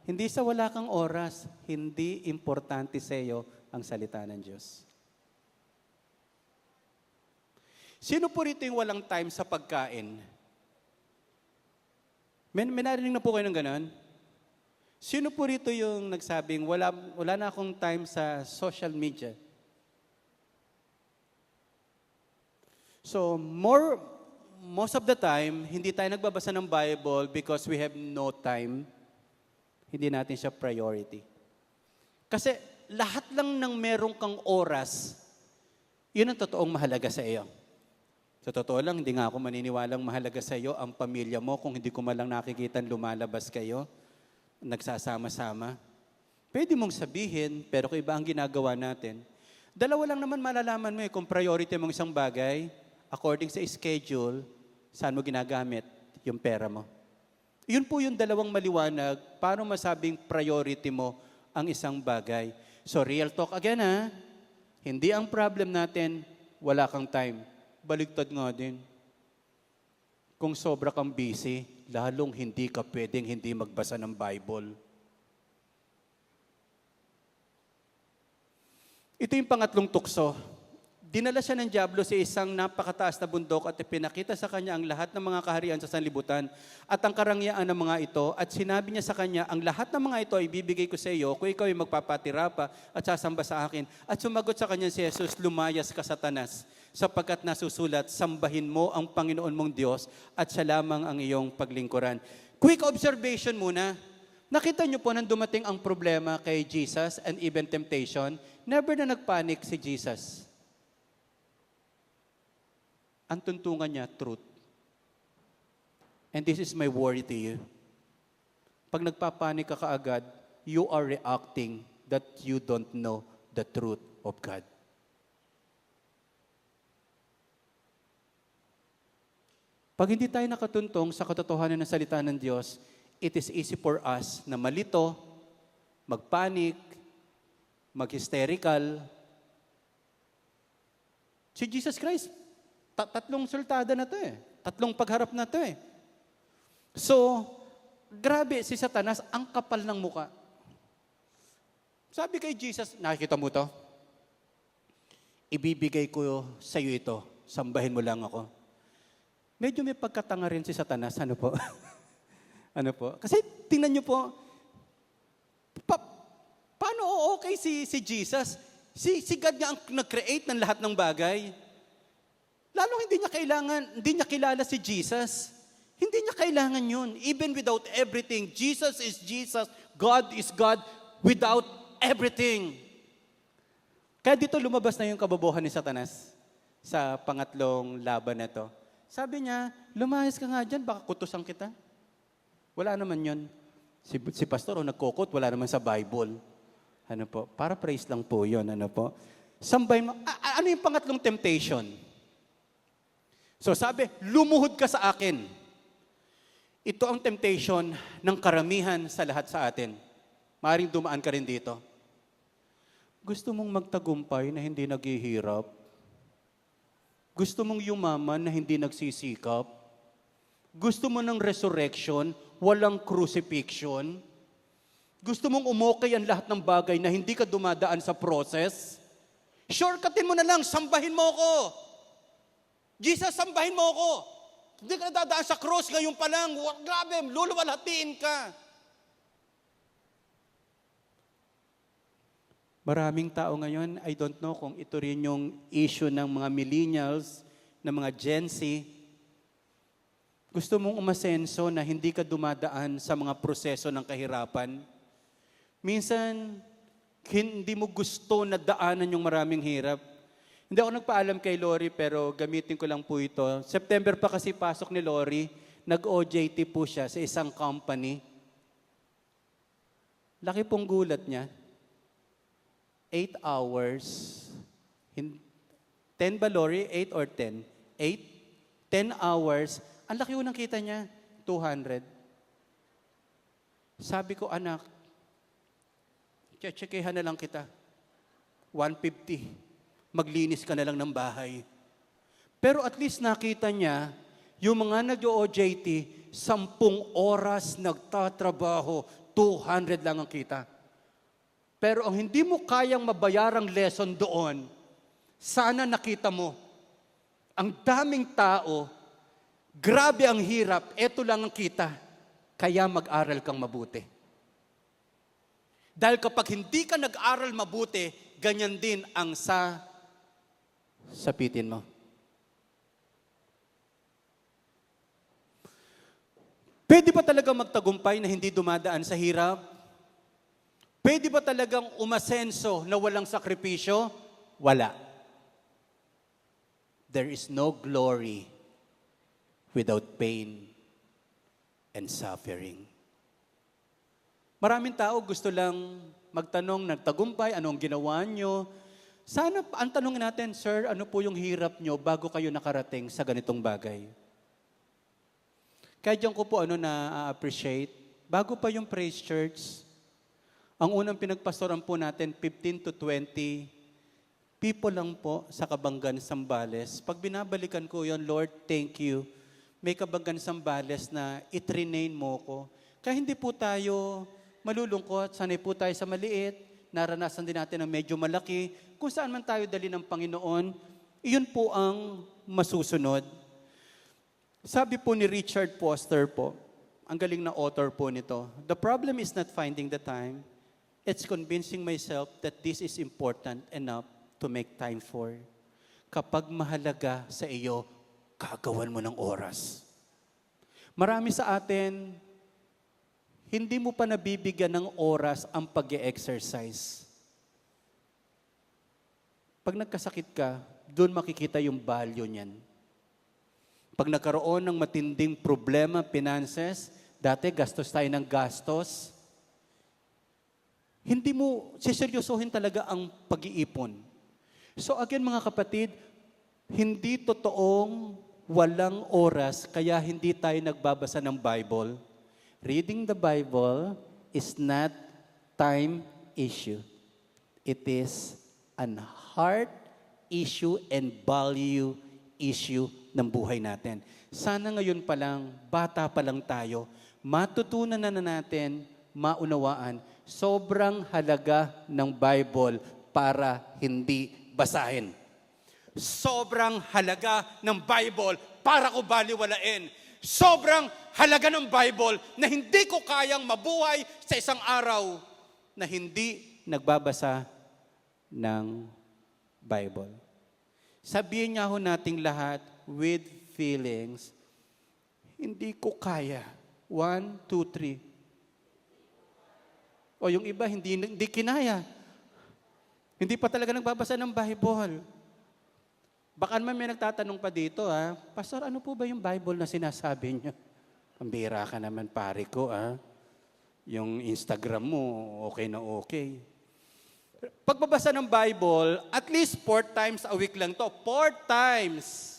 Hindi sa wala kang oras, hindi importante sa iyo ang salita ng Diyos. Sino po rito yung walang time sa pagkain? May narinig na po kayo ng ganon? Sino po rito yung nagsabing, wala na akong time sa social media? So, most of the time, hindi tayo nagbabasa ng Bible because we have no time. Hindi natin siya priority. Kasi lahat lang ng meron kang oras, yun ang totoong mahalaga sa iyo. Sa totoo lang, hindi nga ako maniniwalang mahalaga sa iyo ang pamilya mo kung hindi ko malang nakikita lumalabas kayo, nagsasama-sama. Pwede mong sabihin, pero kung iba ang ginagawa natin, dalawa lang naman malalaman mo kung priority mong isang bagay, according sa schedule, saan mo ginagamit yung pera mo. Yun po yung dalawang maliwanag, paano masabing priority mo ang isang bagay. So real talk again hindi ang problem natin, wala kang time. Baligtad nga din. Kung sobra kang busy, lalong hindi ka pwedeng hindi magbasa ng Bible. Ito yung pangatlong tukso. Dinala siya ng diablo sa isang napakataas na bundok at ipinakita sa kanya ang lahat ng mga kaharian sa sanlibutan at ang karangyaan ng mga ito at sinabi niya sa kanya, ang lahat ng mga ito ay bibigay ko sa iyo kung ikaw ay magpapatira pa at sasamba sa akin. At sumagot sa kanya si Jesus, lumayas ka Satanas, sapagkat nasusulat, sambahin mo ang Panginoon mong Diyos at siya lamang ang iyong paglingkuran. Quick observation muna. Nakita niyo po nang dumating ang problema kay Jesus and even temptation, never na nagpanik si Jesus. Ang tuntungan niya, truth. And this is my worry to you. Pag nagpapanik ka kaagad, you are reacting that you don't know the truth of God. Pag hindi tayo nakatuntong sa katotohanan ng salita ng Diyos, it is easy for us na malito, magpanik, mag-hysterical. Si Jesus Christ, tatlong sultada na to tatlong pagharap na to So, grabe si Satanas, ang kapal ng muka. Sabi kay Jesus, nakikita mo to? Ibibigay ko sa iyo ito, sambahin mo lang ako. Medyo may pagkatanga rin si Satanas, ano po? Ano po? Kasi tingnan niyo po, paano okay si Jesus? Si God nga ang nag-create ng lahat ng bagay. Lalong hindi niya kilala si Jesus. Hindi niya kailangan yun. Even without everything, Jesus is Jesus, God is God without everything. Kaya dito lumabas na yung kabobohan ni Satanas sa pangatlong laban na to. Sabi niya, lumayas ka nga dyan, baka kutusan kita. Wala naman yun. Si pastor nagkukot, wala naman sa Bible. Ano po? Para praise lang po yun. Ano po? Sambay mo. Ano yung pangatlong temptation? So sabi, lumuhod ka sa akin. Ito ang temptation ng karamihan sa lahat sa atin. Maaaring dumaan ka rin dito. Gusto mong magtagumpay na hindi naghihirap? Gusto mong yumaman na hindi nagsisikap? Gusto mo ng resurrection, walang crucifixion? Gusto mong umukay ang lahat ng bagay na hindi ka dumadaan sa process? Shortcutin mo na lang, sambahin mo ako. Jesus, sambahin mo ako. Hindi ka nadadaan sa cross ngayon pa lang. Grabe, luluwalhatiin ka. Maraming tao ngayon, I don't know kung ito rin yung issue ng mga millennials, ng mga Gen Z. Gusto mong umasenso na hindi ka dumadaan sa mga proseso ng kahirapan. Minsan, hindi mo gusto na daanan yung maraming hirap. Hindi ako nagpaalam kay Lori pero gamitin ko lang po ito. September pa kasi pasok ni Lori, nag-OJT po siya sa isang company. Laki pong gulat niya. 8 hours. 10 ba, Lori? 8 or 10? 8? 10 hours. Ang laki unang kita niya, 200. Sabi ko, anak, checkehan na lang kita. 150. Maglinis ka na lang ng bahay. Pero at least nakita niya, yung mga nag-OJT, 10 oras nagtatrabaho, 200 lang ang kita. Pero ang hindi mo kayang mabayarang lesson doon, sana nakita mo, ang daming tao, grabe ang hirap, eto lang ang kita, kaya mag-aral kang mabuti. Dahil kapag hindi ka nag-aral mabuti, ganyan din ang sapitin mo. Pwede ba talaga magtagumpay na hindi dumadaan sa hirap? Pwede ba talagang umasenso na walang sakripisyo? Wala. There is no glory without pain and suffering. Maraming tao gusto lang magtanong, nagtagumpay, anong ginawa nyo? Sana, ang tanong natin, sir, ano po yung hirap nyo bago kayo nakarating sa ganitong bagay? Kaya diyan ko po na-appreciate, bago pa yung Praise Church, ang unang pinagpastoran po natin, 15 to 20 people lang po sa Kabanggan, Sambales. Pag binabalikan ko yon, Lord, thank you. May Kabanggan, Sambales na i-train mo ko. Kaya hindi po tayo malulungkot, sanay po tayo sa maliit, naranasan din natin ang medyo malaki. Kung saan man tayo dali ng Panginoon, iyon po ang masusunod. Sabi po ni Richard Foster po, ang galing na author po nito, the problem is not finding the time, it's convincing myself that this is important enough to make time for. Kapag mahalaga sa iyo, kagawan mo ng oras. Marami sa atin, hindi mo pa nabibigyan ng oras ang pag-e-exercise. Pag nagkasakit ka, doon makikita yung value niyan. Pag nagkaroon ng matinding problema, finances, dati gastos tayo ng gastos, hindi mo siseryosohin talaga ang pag-iipon. So again mga kapatid, hindi totoong walang oras kaya hindi tayo nagbabasa ng Bible. Reading the Bible is not time issue. It is an heart issue and value issue ng buhay natin. Sana ngayon pa lang, bata pa lang tayo, matutunan na natin, maunawaan, sobrang halaga ng Bible para hindi basahin. Sobrang halaga ng Bible para ko baliwalain. Sobrang halaga ng Bible na hindi ko kayang mabuhay sa isang araw na hindi nagbabasa ng Bible. Sabihin niya ho nating lahat with feelings, hindi ko kaya. 1, 2, 3. O yung iba, hindi kinaya. Hindi pa talaga nagbabasa ng Bible. Baka naman may nagtatanong pa dito, Pastor, ano po ba yung Bible na sinasabi niyo? Pambira ka naman, pare ko, Yung Instagram mo, okay na okay. Pagbabasa ng Bible, at least 4 times a week lang to. 4 times.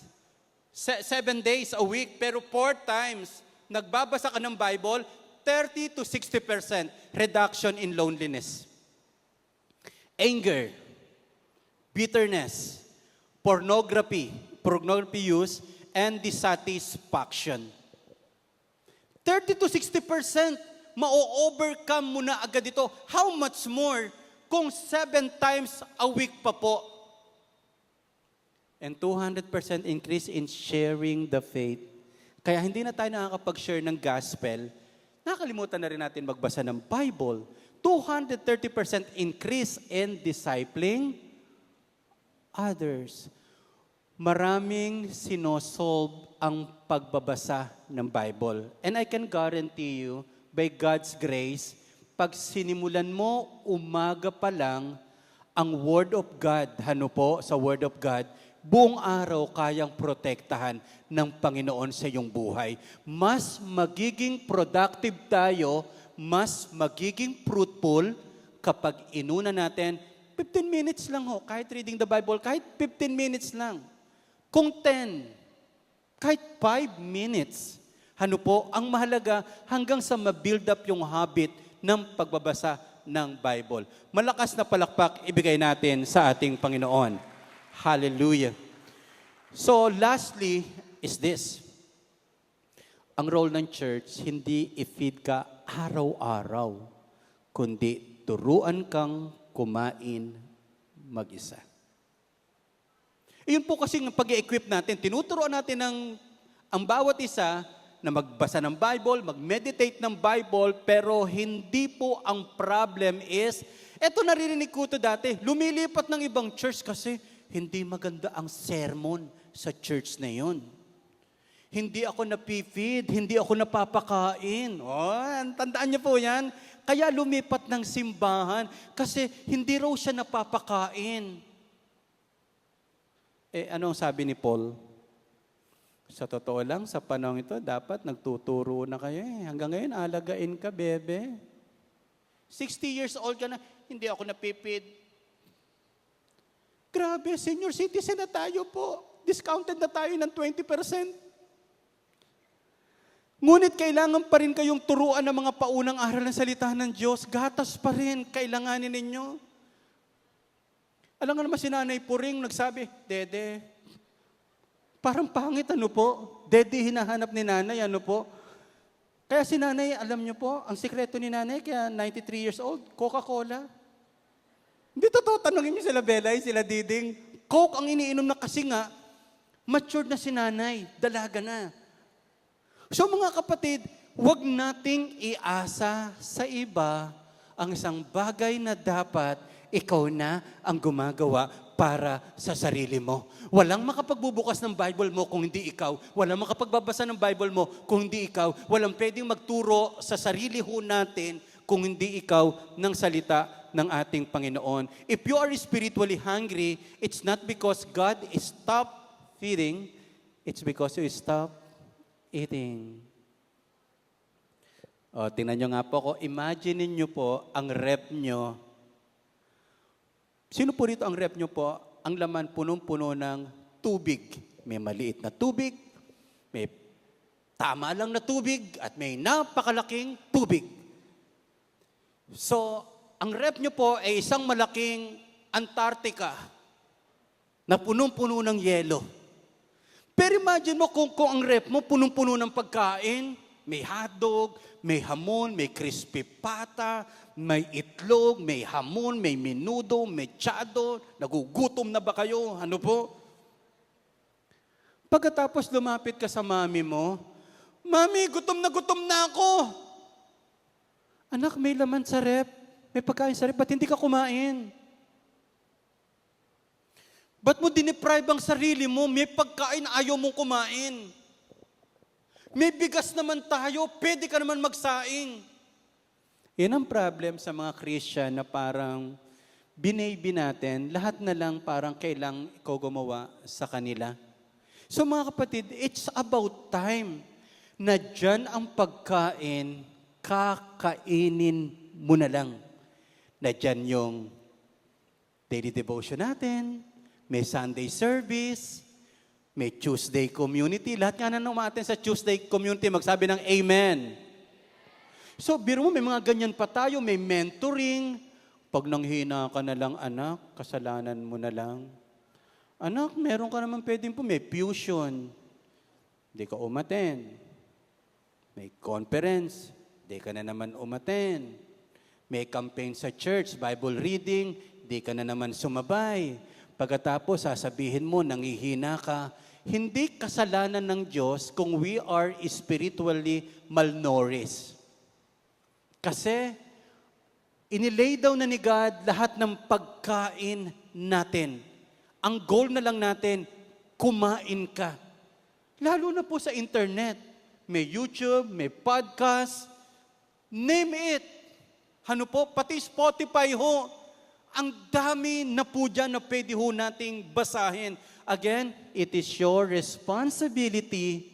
7 days a week, pero 4 times. Nagbabasa ka ng Bible, 30 to 60% reduction in loneliness. Anger, bitterness, pornography use, and dissatisfaction. 30 to 60% ma-overcome mo na agad ito. How much more kung 7 times a week pa po? And 200% increase in sharing the faith. Kaya hindi na tayo nakakapag-share ng gospel, nakakalimutan na rin natin magbasa ng Bible. 230% increase in discipling others. Maraming sinosolve ang pagbabasa ng Bible. And I can guarantee you, by God's grace, pag sinimulan mo umaga pa lang ang Word of God, ano po, sa Word of God, buong araw kayang protektahan ng Panginoon sa iyong buhay. Mas magiging productive tayo, mas magiging fruitful kapag inuna natin, 15 minutes lang ho, kahit reading the Bible, kahit 15 minutes lang. Kung 10, kahit 5 minutes. Ano po, ang mahalaga hanggang sa ma-build up yung habit ng pagbabasa ng Bible. Malakas na palakpak ibigay natin sa ating Panginoon. Hallelujah. So lastly is this. Ang role ng church, hindi i-feed ka araw-araw, kundi turuan kang kumain mag-isa. Iyon po kasi ng pag-equip natin, tinuturoan natin ang bawat isa na magbasa ng Bible, mag-meditate ng Bible, pero hindi po ang problem is, eto naririnig ko ito dati, lumilipat ng ibang church kasi hindi maganda ang sermon sa church na yun. Hindi ako napifeed, hindi ako napapakain. Tandaan niyo po yan. Kaya lumipat ng simbahan kasi hindi raw siya napapakain. Anong sabi ni Paul? Sa totoo lang, sa panahon ito, dapat nagtuturo na kayo eh. Hanggang ngayon, alagain ka, bebe. 60 years old ka na, hindi ako napipid. Grabe, senior citizen na tayo po. Discounted na tayo ng 20%. Ngunit kailangan pa rin kayong turuan ng mga paunang aral ng salita ng Diyos. Gatas pa rin, kailanganin ninyo. Alam nga naman si Nanay Puring nagsabi, Dede, parang pangit ano po? Dede hinahanap ni Nanay, ano po? Kaya si Nanay, alam niyo po, ang sikreto ni Nanay, kaya 93 years old, Coca-Cola. Hindi totoo, tanongin niyo sila Belay, sila Diding. Coke ang iniinom na kasi nga, matured na si Nanay, dalaga na. So mga kapatid, huwag nating iasa sa iba ang isang bagay na dapat ikaw na ang gumagawa para sa sarili mo. Walang makapagbubukas ng Bible mo kung hindi ikaw. Walang makapagbabasa ng Bible mo kung hindi ikaw. Walang pwedeng magturo sa sarili ho natin kung hindi ikaw ng salita ng ating Panginoon. If you are spiritually hungry, it's not because God stopped feeding, it's because you stopped eating. Tingnan nyo nga po ako. Imagine niyo po ang rep nyo. Sino po rito ang rep nyo po? Ang laman punong-puno ng tubig. May maliit na tubig, may tama lang na tubig, at may napakalaking tubig. So, ang rep nyo po ay isang malaking Antarctica na punong-puno ng yelo. Pero imagine mo kung ang rep mo punong-puno ng pagkain, may hotdog, may hamon, may crispy pata, may itlog, may hamon, may menudo, may tsado. Nagugutom na ba kayo? Ano po? Pagkatapos lumapit ka sa mami mo, Mami, gutom na ako. Anak, may laman sa rep. May pagkain sa rep. Ba't hindi ka kumain? Ba't mo diniprive ang sarili mo? May pagkain, ayaw mong kumain. May bigas naman tayo, pwede ka naman magsaing. Yan ang problem sa mga Christian na parang binaybi natin, lahat na lang parang kailang ikaw gumawa sa kanila. So mga kapatid, it's about time na dyan ang pagkain, kakainin mo na lang. Na dyan yung daily devotion natin, may Sunday service, may Tuesday community. Lahat nga na umaten sa Tuesday community, magsabi ng Amen. So, biro mo, may mga ganyan pa tayo, may mentoring. Pag nanghina ka na lang, anak, kasalanan mo na lang. Anak, meron ka naman pwedeng po, may fusion. Hindi ka umaten. May conference, hindi ka na naman umaten. May campaign sa church, Bible reading, hindi ka na naman sumabay. Pagkatapos, sasabihin mo, nangihina ka. Hindi kasalanan ng Diyos kung we are spiritually malnourished. Kasi, Inilay daw na ni God lahat ng pagkain natin. Ang goal na lang natin, kumain ka. Lalo na po sa internet. May YouTube, may podcast, name it. Ano po, pati Spotify ho. Ang dami na po dyan na pwede ho nating basahin. Again, it is your responsibility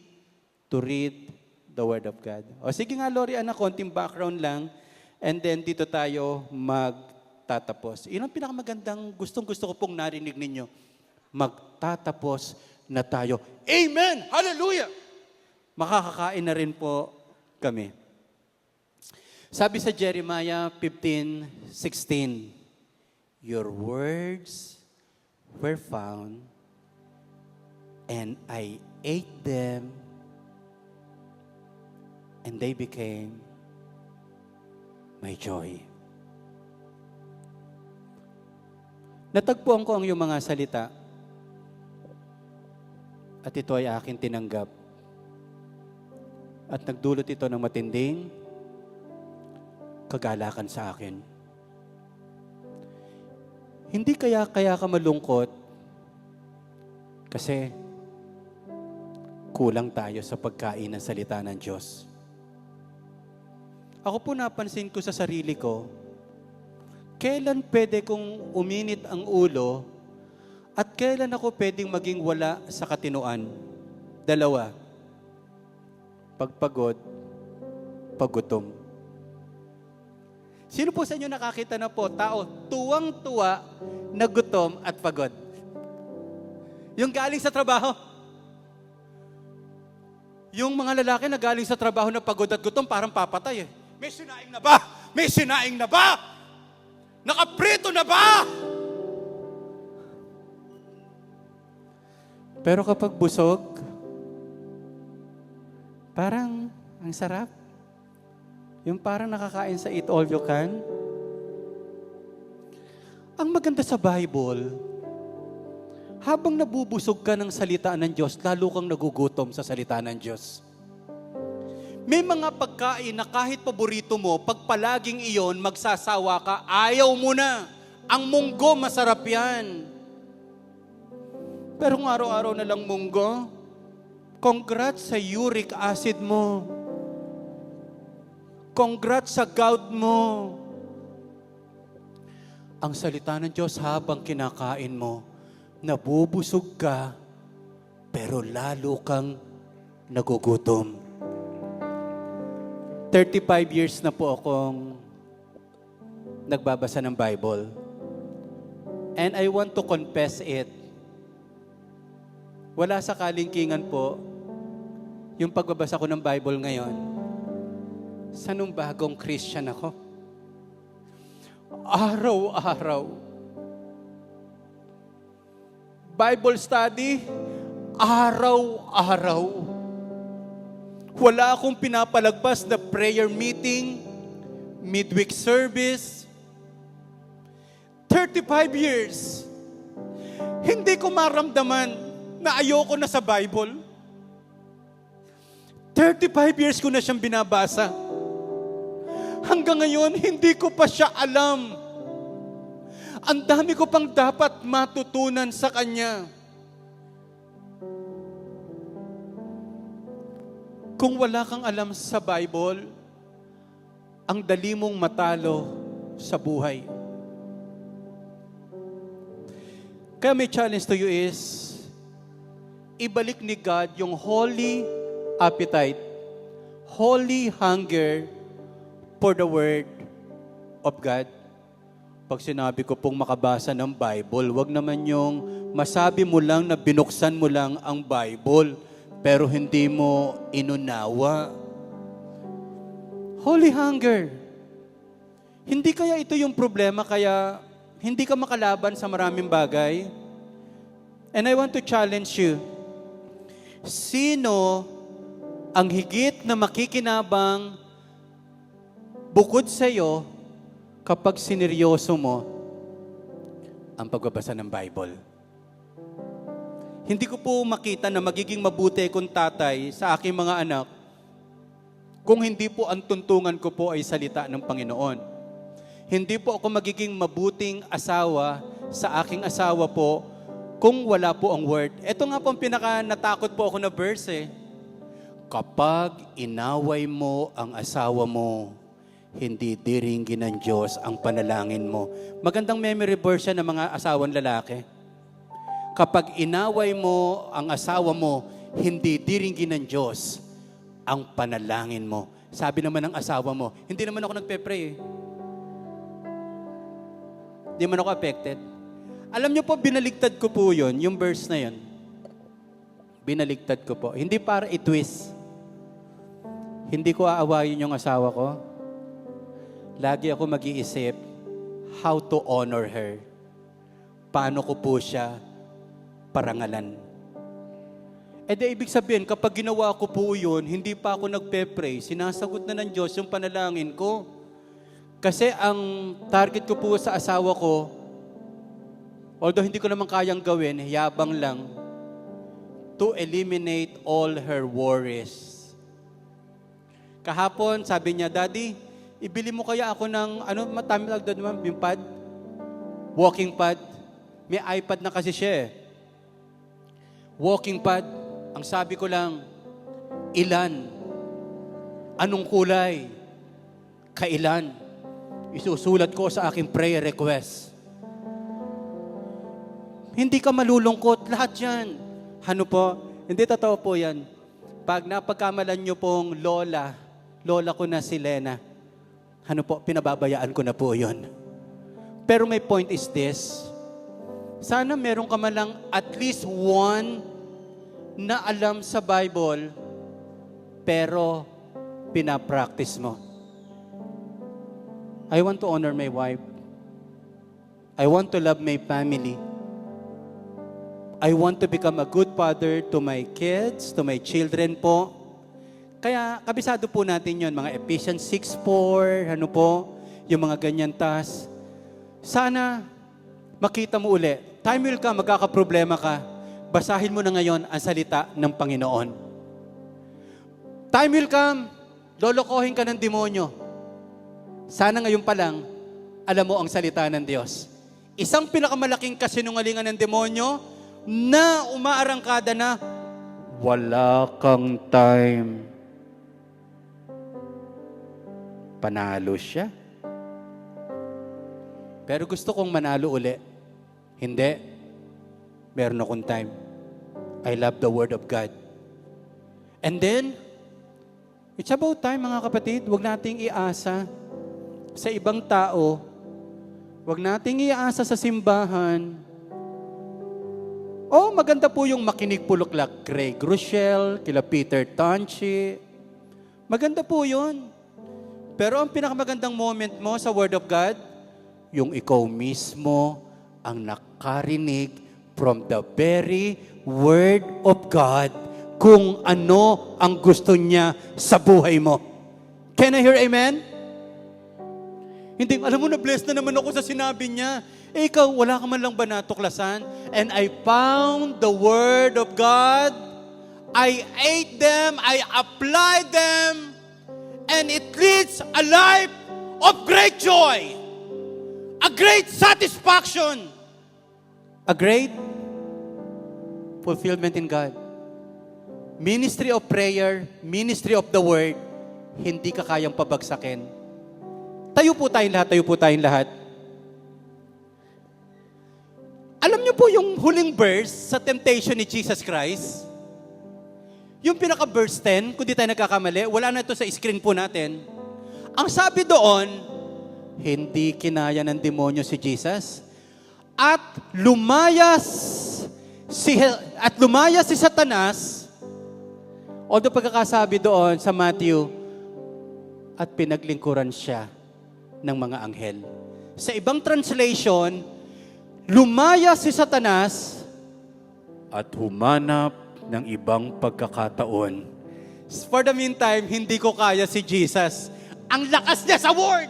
to read the Word of God. O sige nga, Lori, anak, konting background lang. And then dito tayo magtatapos. Yun ang pinakamagandang gustong-gusto ko pong narinig ninyo. Magtatapos na tayo. Amen! Hallelujah! Makakakain na rin po kami. Sabi sa Jeremiah 15:16, your words were found and I ate them and they became my joy. Natagpuan ko ang iyong mga salita at ito ay aking tinanggap. At nagdulot ito ng matinding kagalakan sa akin. Hindi kaya ka malungkot kasi kulang tayo sa pagkain ng salita ng Diyos. Ako po napansin ko sa sarili ko, kailan pwede kong uminit ang ulo at kailan ako pwedeng maging wala sa katinoan? Dalawa. Pagpagod, paggutom. Sino po sa inyo nakakita na po, tao, tuwang-tuwa, nagutom at pagod? Yung galing sa trabaho. Yung mga lalaki na galing sa trabaho na pagod at gutom, parang papatay eh. May sinaing na ba? May sinaing na ba? Nakaprito na ba? Pero kapag busog, parang ang sarap. Yung parang nakakain sa eat all you can. Ang maganda sa Bible, habang nabubusog ka ng salita ng Diyos, lalo kang nagugutom sa salita ng Diyos. May mga pagkain na kahit paborito mo, pag palaging iyon, magsasawa ka, ayaw mo na. Ang munggo, masarap yan. Pero kung araw-araw na lang munggo, congrats sa uric acid mo. Congrats sa gout mo. Ang salita ng Diyos habang kinakain mo, nabubusog ka, pero lalo kang nagugutom. 35 years na po akong nagbabasa ng Bible. And I want to confess it. Wala sa kalingkingan po, yung pagbabasa ko ng Bible ngayon, sa nung bagong Christian ako. Araw-araw. Bible study, araw-araw. Wala akong pinapalagpas na prayer meeting, midweek service. 35 years. Hindi ko maramdaman na ayoko na sa Bible. 35 years ko na siyang binabasa. Hanggang ngayon, hindi ko pa siya alam. Ang dami ko pang dapat matutunan sa Kanya. Kung wala kang alam sa Bible, ang dali mong matalo sa buhay. Kaya may challenge to you is, ibalik ni God yung holy appetite, holy hunger for the Word of God. Pag sinabi ko pong makabasa ng Bible, wag naman yung masabi mo lang na binuksan mo lang ang Bible, pero hindi mo inunawa. Holy hunger. Hindi kaya ito yung problema, kaya hindi ka makalaban sa maraming bagay? And I want to challenge you. Sino ang higit na makikinabang bukod sa iyo kapag sineryoso mo ang pagbabasa ng Bible? Hindi ko po makita na magiging mabuti kung tatay sa aking mga anak kung hindi po ang tuntungan ko po ay salita ng Panginoon. Hindi po ako magiging mabuting asawa sa aking asawa po kung wala po ang word. Ito nga po ang pinaka natakot po ako na verse eh. Kapag inaway mo ang asawa mo, hindi diringgin ng Diyos ang panalangin mo. Magandang memory verse yan ng mga asawang lalaki. Kapag inaway mo ang asawa mo, hindi diringgin ng Diyos ang panalangin mo. Sabi naman ng asawa mo, hindi naman ako nagpe-pray eh. Hindi man ako affected. Alam niyo po, binaligtad ko po yun, yung verse na yun. Binaligtad ko po. Hindi para i-twist. Hindi ko aawayin yung asawa ko. Lagi ako mag-iisip how to honor her. Paano ko po siya parangalan. E di ibig sabihin, kapag ginawa ko po yun, hindi pa ako nagpe-pray, sinasagot na ng Diyos yung panalangin ko. Kasi ang target ko po sa asawa ko, although hindi ko naman kayang gawin, yabang lang, to eliminate all her worries. Kahapon, sabi niya, Daddy, ibili mo kaya ako ng, matami lang doon naman, yung pad? Walking pad. May iPad na kasi siya eh. Walking pad. Ang sabi ko lang, ilan? Anong kulay? Kailan? Isusulat ko sa aking prayer request. Hindi ka malulungkot. Lahat yan. Ano po? Hindi totoo po yan. Pag napagkamalan nyo pong lola ko na si Lena, ano po, pinababayaan ko na po yun. Pero my point is this, sana meron ka man lang at least one na alam sa Bible, pero pinapractice mo. I want to honor my wife. I want to love my family. I want to become a good father to my kids, to my children po. Kaya kabisado po natin yun, mga Ephesians 6:4, yung mga ganyan task. Sana makita mo uli. Time will come, magkakaproblema ka. Basahin mo na ngayon ang salita ng Panginoon. Time will come, lolokohin ka ng demonyo. Sana ngayon pa lang, alam mo ang salita ng Diyos. Isang pinakamalaking kasinungalingan ng demonyo na umaarangkada na wala kang time. Panalo siya. Pero gusto kong manalo uli. Hindi. Meron akong time. I love the Word of God. And then, it's about time mga kapatid. Huwag nating iasa sa ibang tao. Huwag nating iasa sa simbahan. Oh, maganda po yung makinig puluklak. Craig Rochelle, kila Peter Tanchi. Maganda po yun. Pero ang pinakamagandang moment mo sa Word of God, yung ikaw mismo ang nakarinig from the very Word of God kung ano ang gusto niya sa buhay mo. Can I hear amen? Hindi, alam mo na blessed na naman ako sa sinabi niya. Eh ikaw, wala ka man lang ba natuklasan? And I found the Word of God. I ate them, I applied them, and it leads a life of great joy. A great satisfaction. A great fulfillment in God. Ministry of prayer, ministry of the Word, hindi ka kayang pabagsakin. Tayo po tayong lahat. Alam niyo po yung huling verse sa temptation ni Jesus Christ? Yung pinaka-verse 10, kung di tayo nagkakamali, wala na ito sa screen po natin. Ang sabi doon, hindi kinaya ng demonyo si Jesus. At lumayas si Satanas, although pagkakasabi doon sa Matthew, at pinaglingkuran siya ng mga anghel. Sa ibang translation, lumayas si Satanas at humanap ng ibang pagkakataon. For the meantime, hindi ko kaya si Jesus. Ang lakas niya sa Word!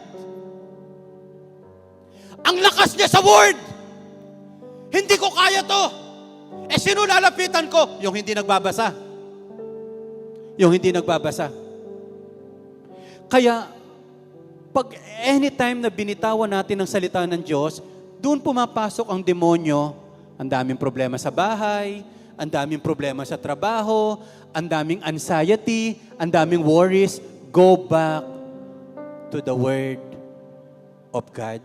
Ang lakas niya sa Word! Hindi ko kaya to! Eh sino lalapitan ko? Yung hindi nagbabasa. Yung hindi nagbabasa. Kaya, Pag anytime na binitawan natin ang salita ng Diyos, doon pumapasok ang demonyo. Ang daming problema sa bahay, ang daming problema sa trabaho, ang daming anxiety, ang daming worries. Go back to the Word of God.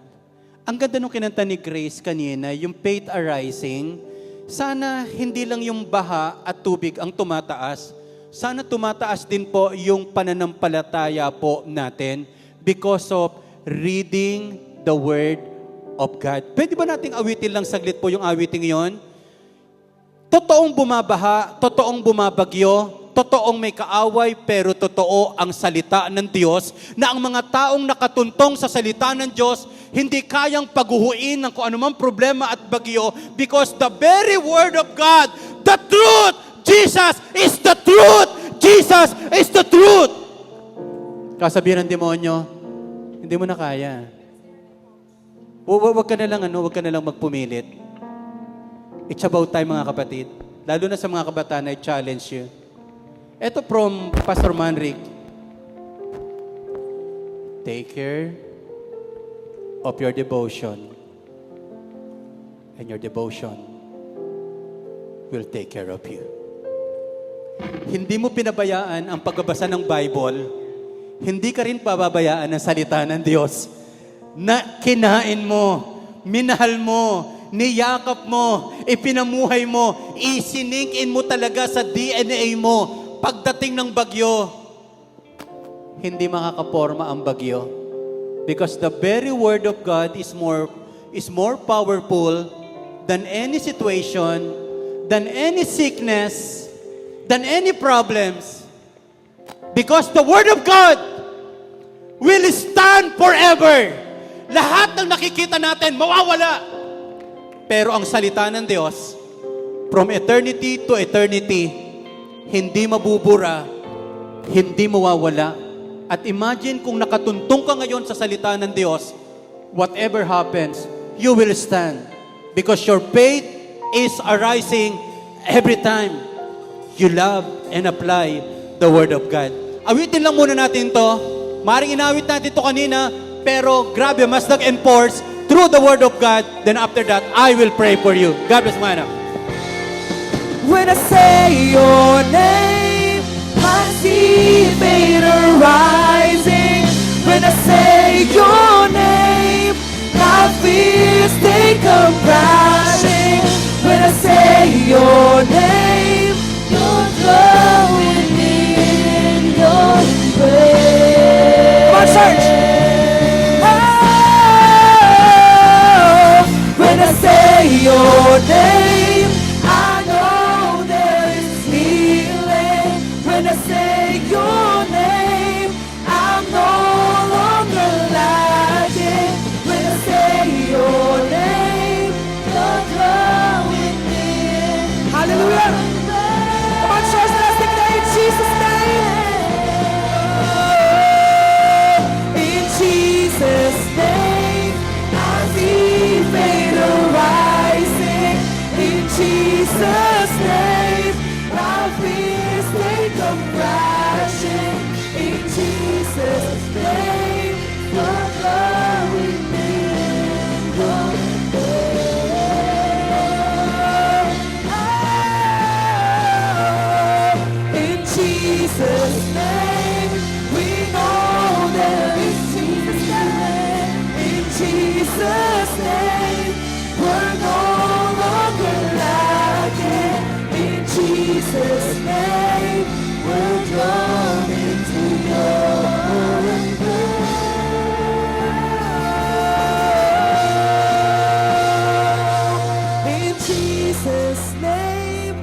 Ang ganda nung kinanta ni Grace kanina, yung faith arising, sana hindi lang yung baha at tubig ang tumataas. Sana tumataas din po yung pananampalataya po natin because of reading the Word of God. Pwede ba nating awitin lang saglit po yung awiting yon? Totoong bumabaha, totoong bumabagyo, totoong may kaaway, pero totoo ang salita ng Diyos na ang mga taong nakatuntong sa salita ng Diyos hindi kayang paguhuin ng kung anumang problema at bagyo because the very Word of God, the truth, Jesus is the truth! Jesus is the truth! Kasabihan ng demonyo, hindi mo na kaya. Huwag ka na lang magpumilit. It's about time mga kapatid. Lalo na sa mga kabataan, I challenge you. Ito from Pastor Manric. Take care of your devotion. And your devotion will take care of you. Hindi mo pinabayaan ang pagbabasa ng Bible, hindi ka rin pababayaan ng salita ng Diyos na kinain mo, minahal mo, niyakap mo, ipinamuhay mo, isiningin mo talaga sa DNA mo. Pagdating ng bagyo, hindi makakaporma ang bagyo. Because the very Word of God is more powerful than any situation, than any sickness, than any problems. Because the Word of God will stand forever. Lahat ng nakikita natin, mawawala. Pero ang salita ng Diyos, from eternity to eternity, hindi mabubura, hindi mawawala. At imagine kung nakatuntong ka ngayon sa salita ng Diyos, whatever happens, you will stand. Because your faith is arising every time you love and apply the Word of God. Awitin lang muna natin to. Maring inawit natin to kanina, pero grabe, mas nag-enforce through the Word of God. Then after that, I will pray for you. God bless mo, anak. When I say your name, I see faith arising. When I say your name, my fears they come crashing. When I say your name, you're drawing me in your embrace. Come on, church! Oh, when I say your name, I know there is healing. When I say your name, I'm no longer lacking. When I say your name, you're drawing me in. Hallelujah! Come on, church, let's declare in Jesus' name. In Jesus' name, I see faith arising. In Jesus' name, my fears they come crashing. In Jesus' name, you're drawing me in your embrace. In Jesus' name, we know there is Jesus' name. In Jesus' name, we're no longer lacking. In Jesus' name, we're drawn into your embrace. In Jesus' name,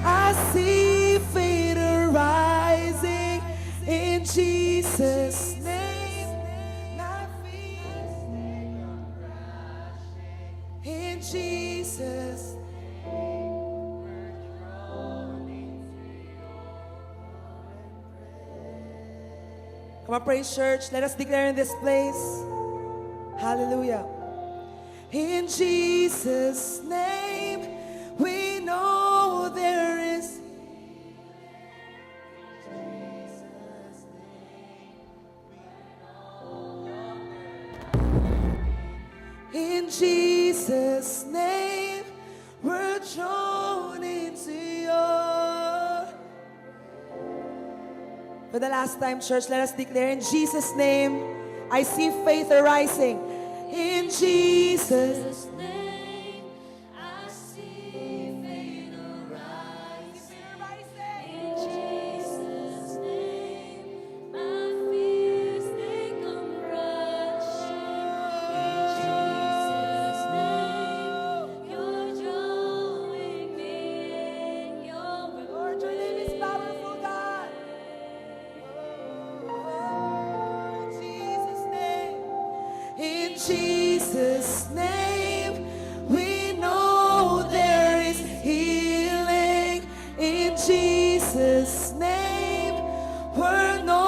I see faith arising. In Jesus' name, my fears they come crashing. In Jesus' name, we're drawn into your embrace. Come on, praise church. Let us declare in this place. Hallelujah. In Jesus' name, we know there is. Jesus' name, we're drawn into your. For the last time, church, let us declare in Jesus' name, I see faith arising. In Jesus' name, I see faith arising. In Jesus' name, my fears they come rushing. In Jesus' name, you're drawing me in your will. Lord, your name is powerful, God. Jesus' name. In Jesus' name, we know there is healing. In Jesus' name, we're no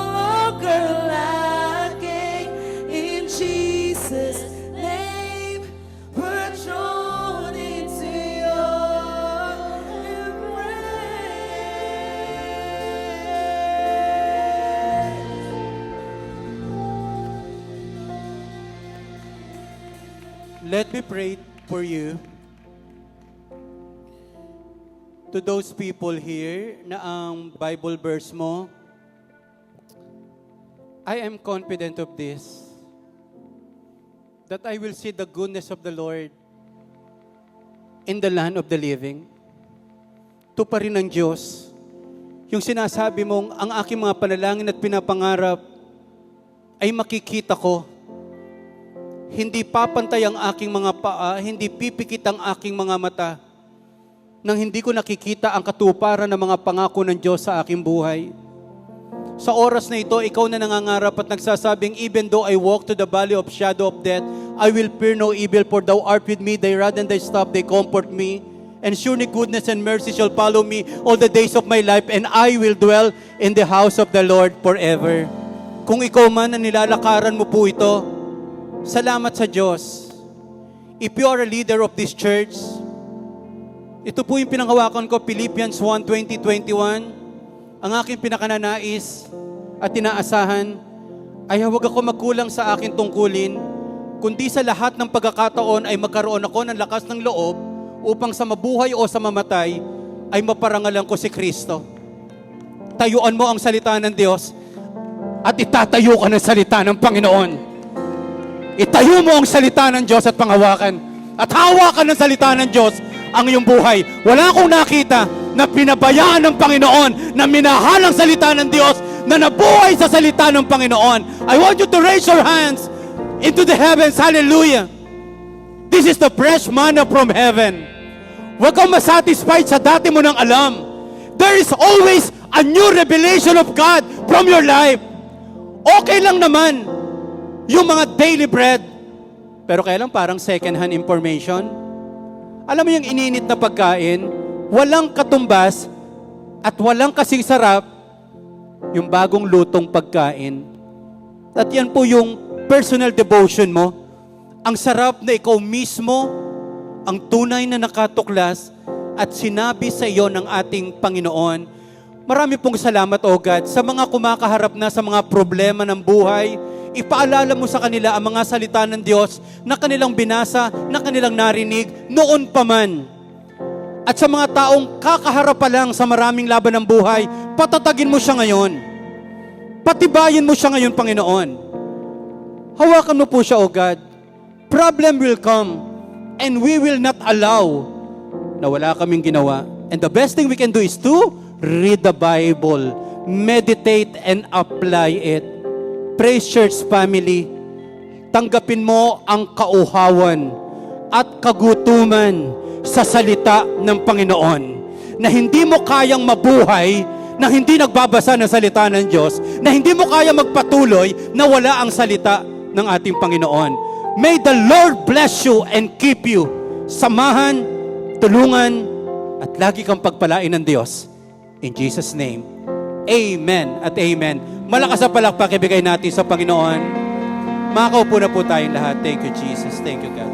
longer lacking. In Jesus' name, we're drawn into your embrace. Let me pray for you. To those people here na ang Bible verse mo, I am confident of this, that I will see the goodness of the Lord in the land of the living. Ito pa rin ang Diyos. Yung sinasabi mong, ang aking mga panalangin at pinapangarap ay makikita ko. Hindi papantay ang aking mga paa, hindi pipikit ang aking mga mata, nang hindi ko nakikita ang katuparan ng mga pangako ng Diyos sa aking buhay. Sa oras na ito, ikaw na nangangarap at nagsasabing, even though I walk to the valley of shadow of death, I will fear no evil, for thou art with me, thy rod and thy staff, they comfort me. And surely goodness and mercy shall follow me all the days of my life, and I will dwell in the house of the Lord forever. Kung ikaw man na nilalakaran mo po ito, salamat sa Diyos. If you are a leader of this church, ito po yung pinanghawakan ko, Philippians 1:20-21. Ang aking pinakananais at tinaasahan ay huwag ako magkulang sa aking tungkulin, kundi sa lahat ng pagkakataon ay magkaroon ako ng lakas ng loob upang sa mabuhay o sa mamatay ay maparangalan ko si Kristo. Tayuan mo ang salita ng Diyos at itatayo ka ng salita ng Panginoon. Itayo mo ang salita ng Diyos at panghawakan. At hawakan ng salita ng Diyos ang iyong buhay. Wala akong nakita na pinabayaan ng Panginoon, na minahal ang salita ng Diyos, na nabuhay sa salita ng Panginoon. I want you to raise your hands into the heavens. Hallelujah. This is the fresh manna from heaven. Huwag kang masatisfied sa dati mo nang alam. There is always a new revelation of God from your life. Okay lang naman yung mga daily bread, pero kailan parang second-hand information? Alam mo yung ininit na pagkain, walang katumbas at walang kasing sarap yung bagong lutong pagkain. At yan po yung personal devotion mo. Ang sarap na ikaw mismo ang tunay na nakatuklas at sinabi sa iyo ng ating Panginoon. Marami pong salamat, O God, sa mga kumakaharap na sa mga problema ng buhay. Ipaalala mo sa kanila ang mga salita ng Diyos na kanilang binasa, na kanilang narinig noon pa man. At sa mga taong kakaharap pa lang sa maraming laban ng buhay, patatagin mo siya ngayon. Patibayin mo siya ngayon, Panginoon. Hawakan mo po siya, O God. Problem will come and we will not allow na wala kaming ginawa. And the best thing we can do is to read the Bible, meditate and apply it. Praise Church family, tanggapin mo ang kauhawan at kagutuman sa salita ng Panginoon, na hindi mo kayang mabuhay na hindi nagbabasa ng salita ng Diyos, na hindi mo kaya magpatuloy na wala ang salita ng ating Panginoon. May the Lord bless you and keep you. Samahan, tulungan, at lagi kang pagpalain ng Diyos. In Jesus' name, amen at amen. Malakas na palakpak ibigay natin sa Panginoon. Makaupo na po tayong lahat. Thank you, Jesus. Thank you, God.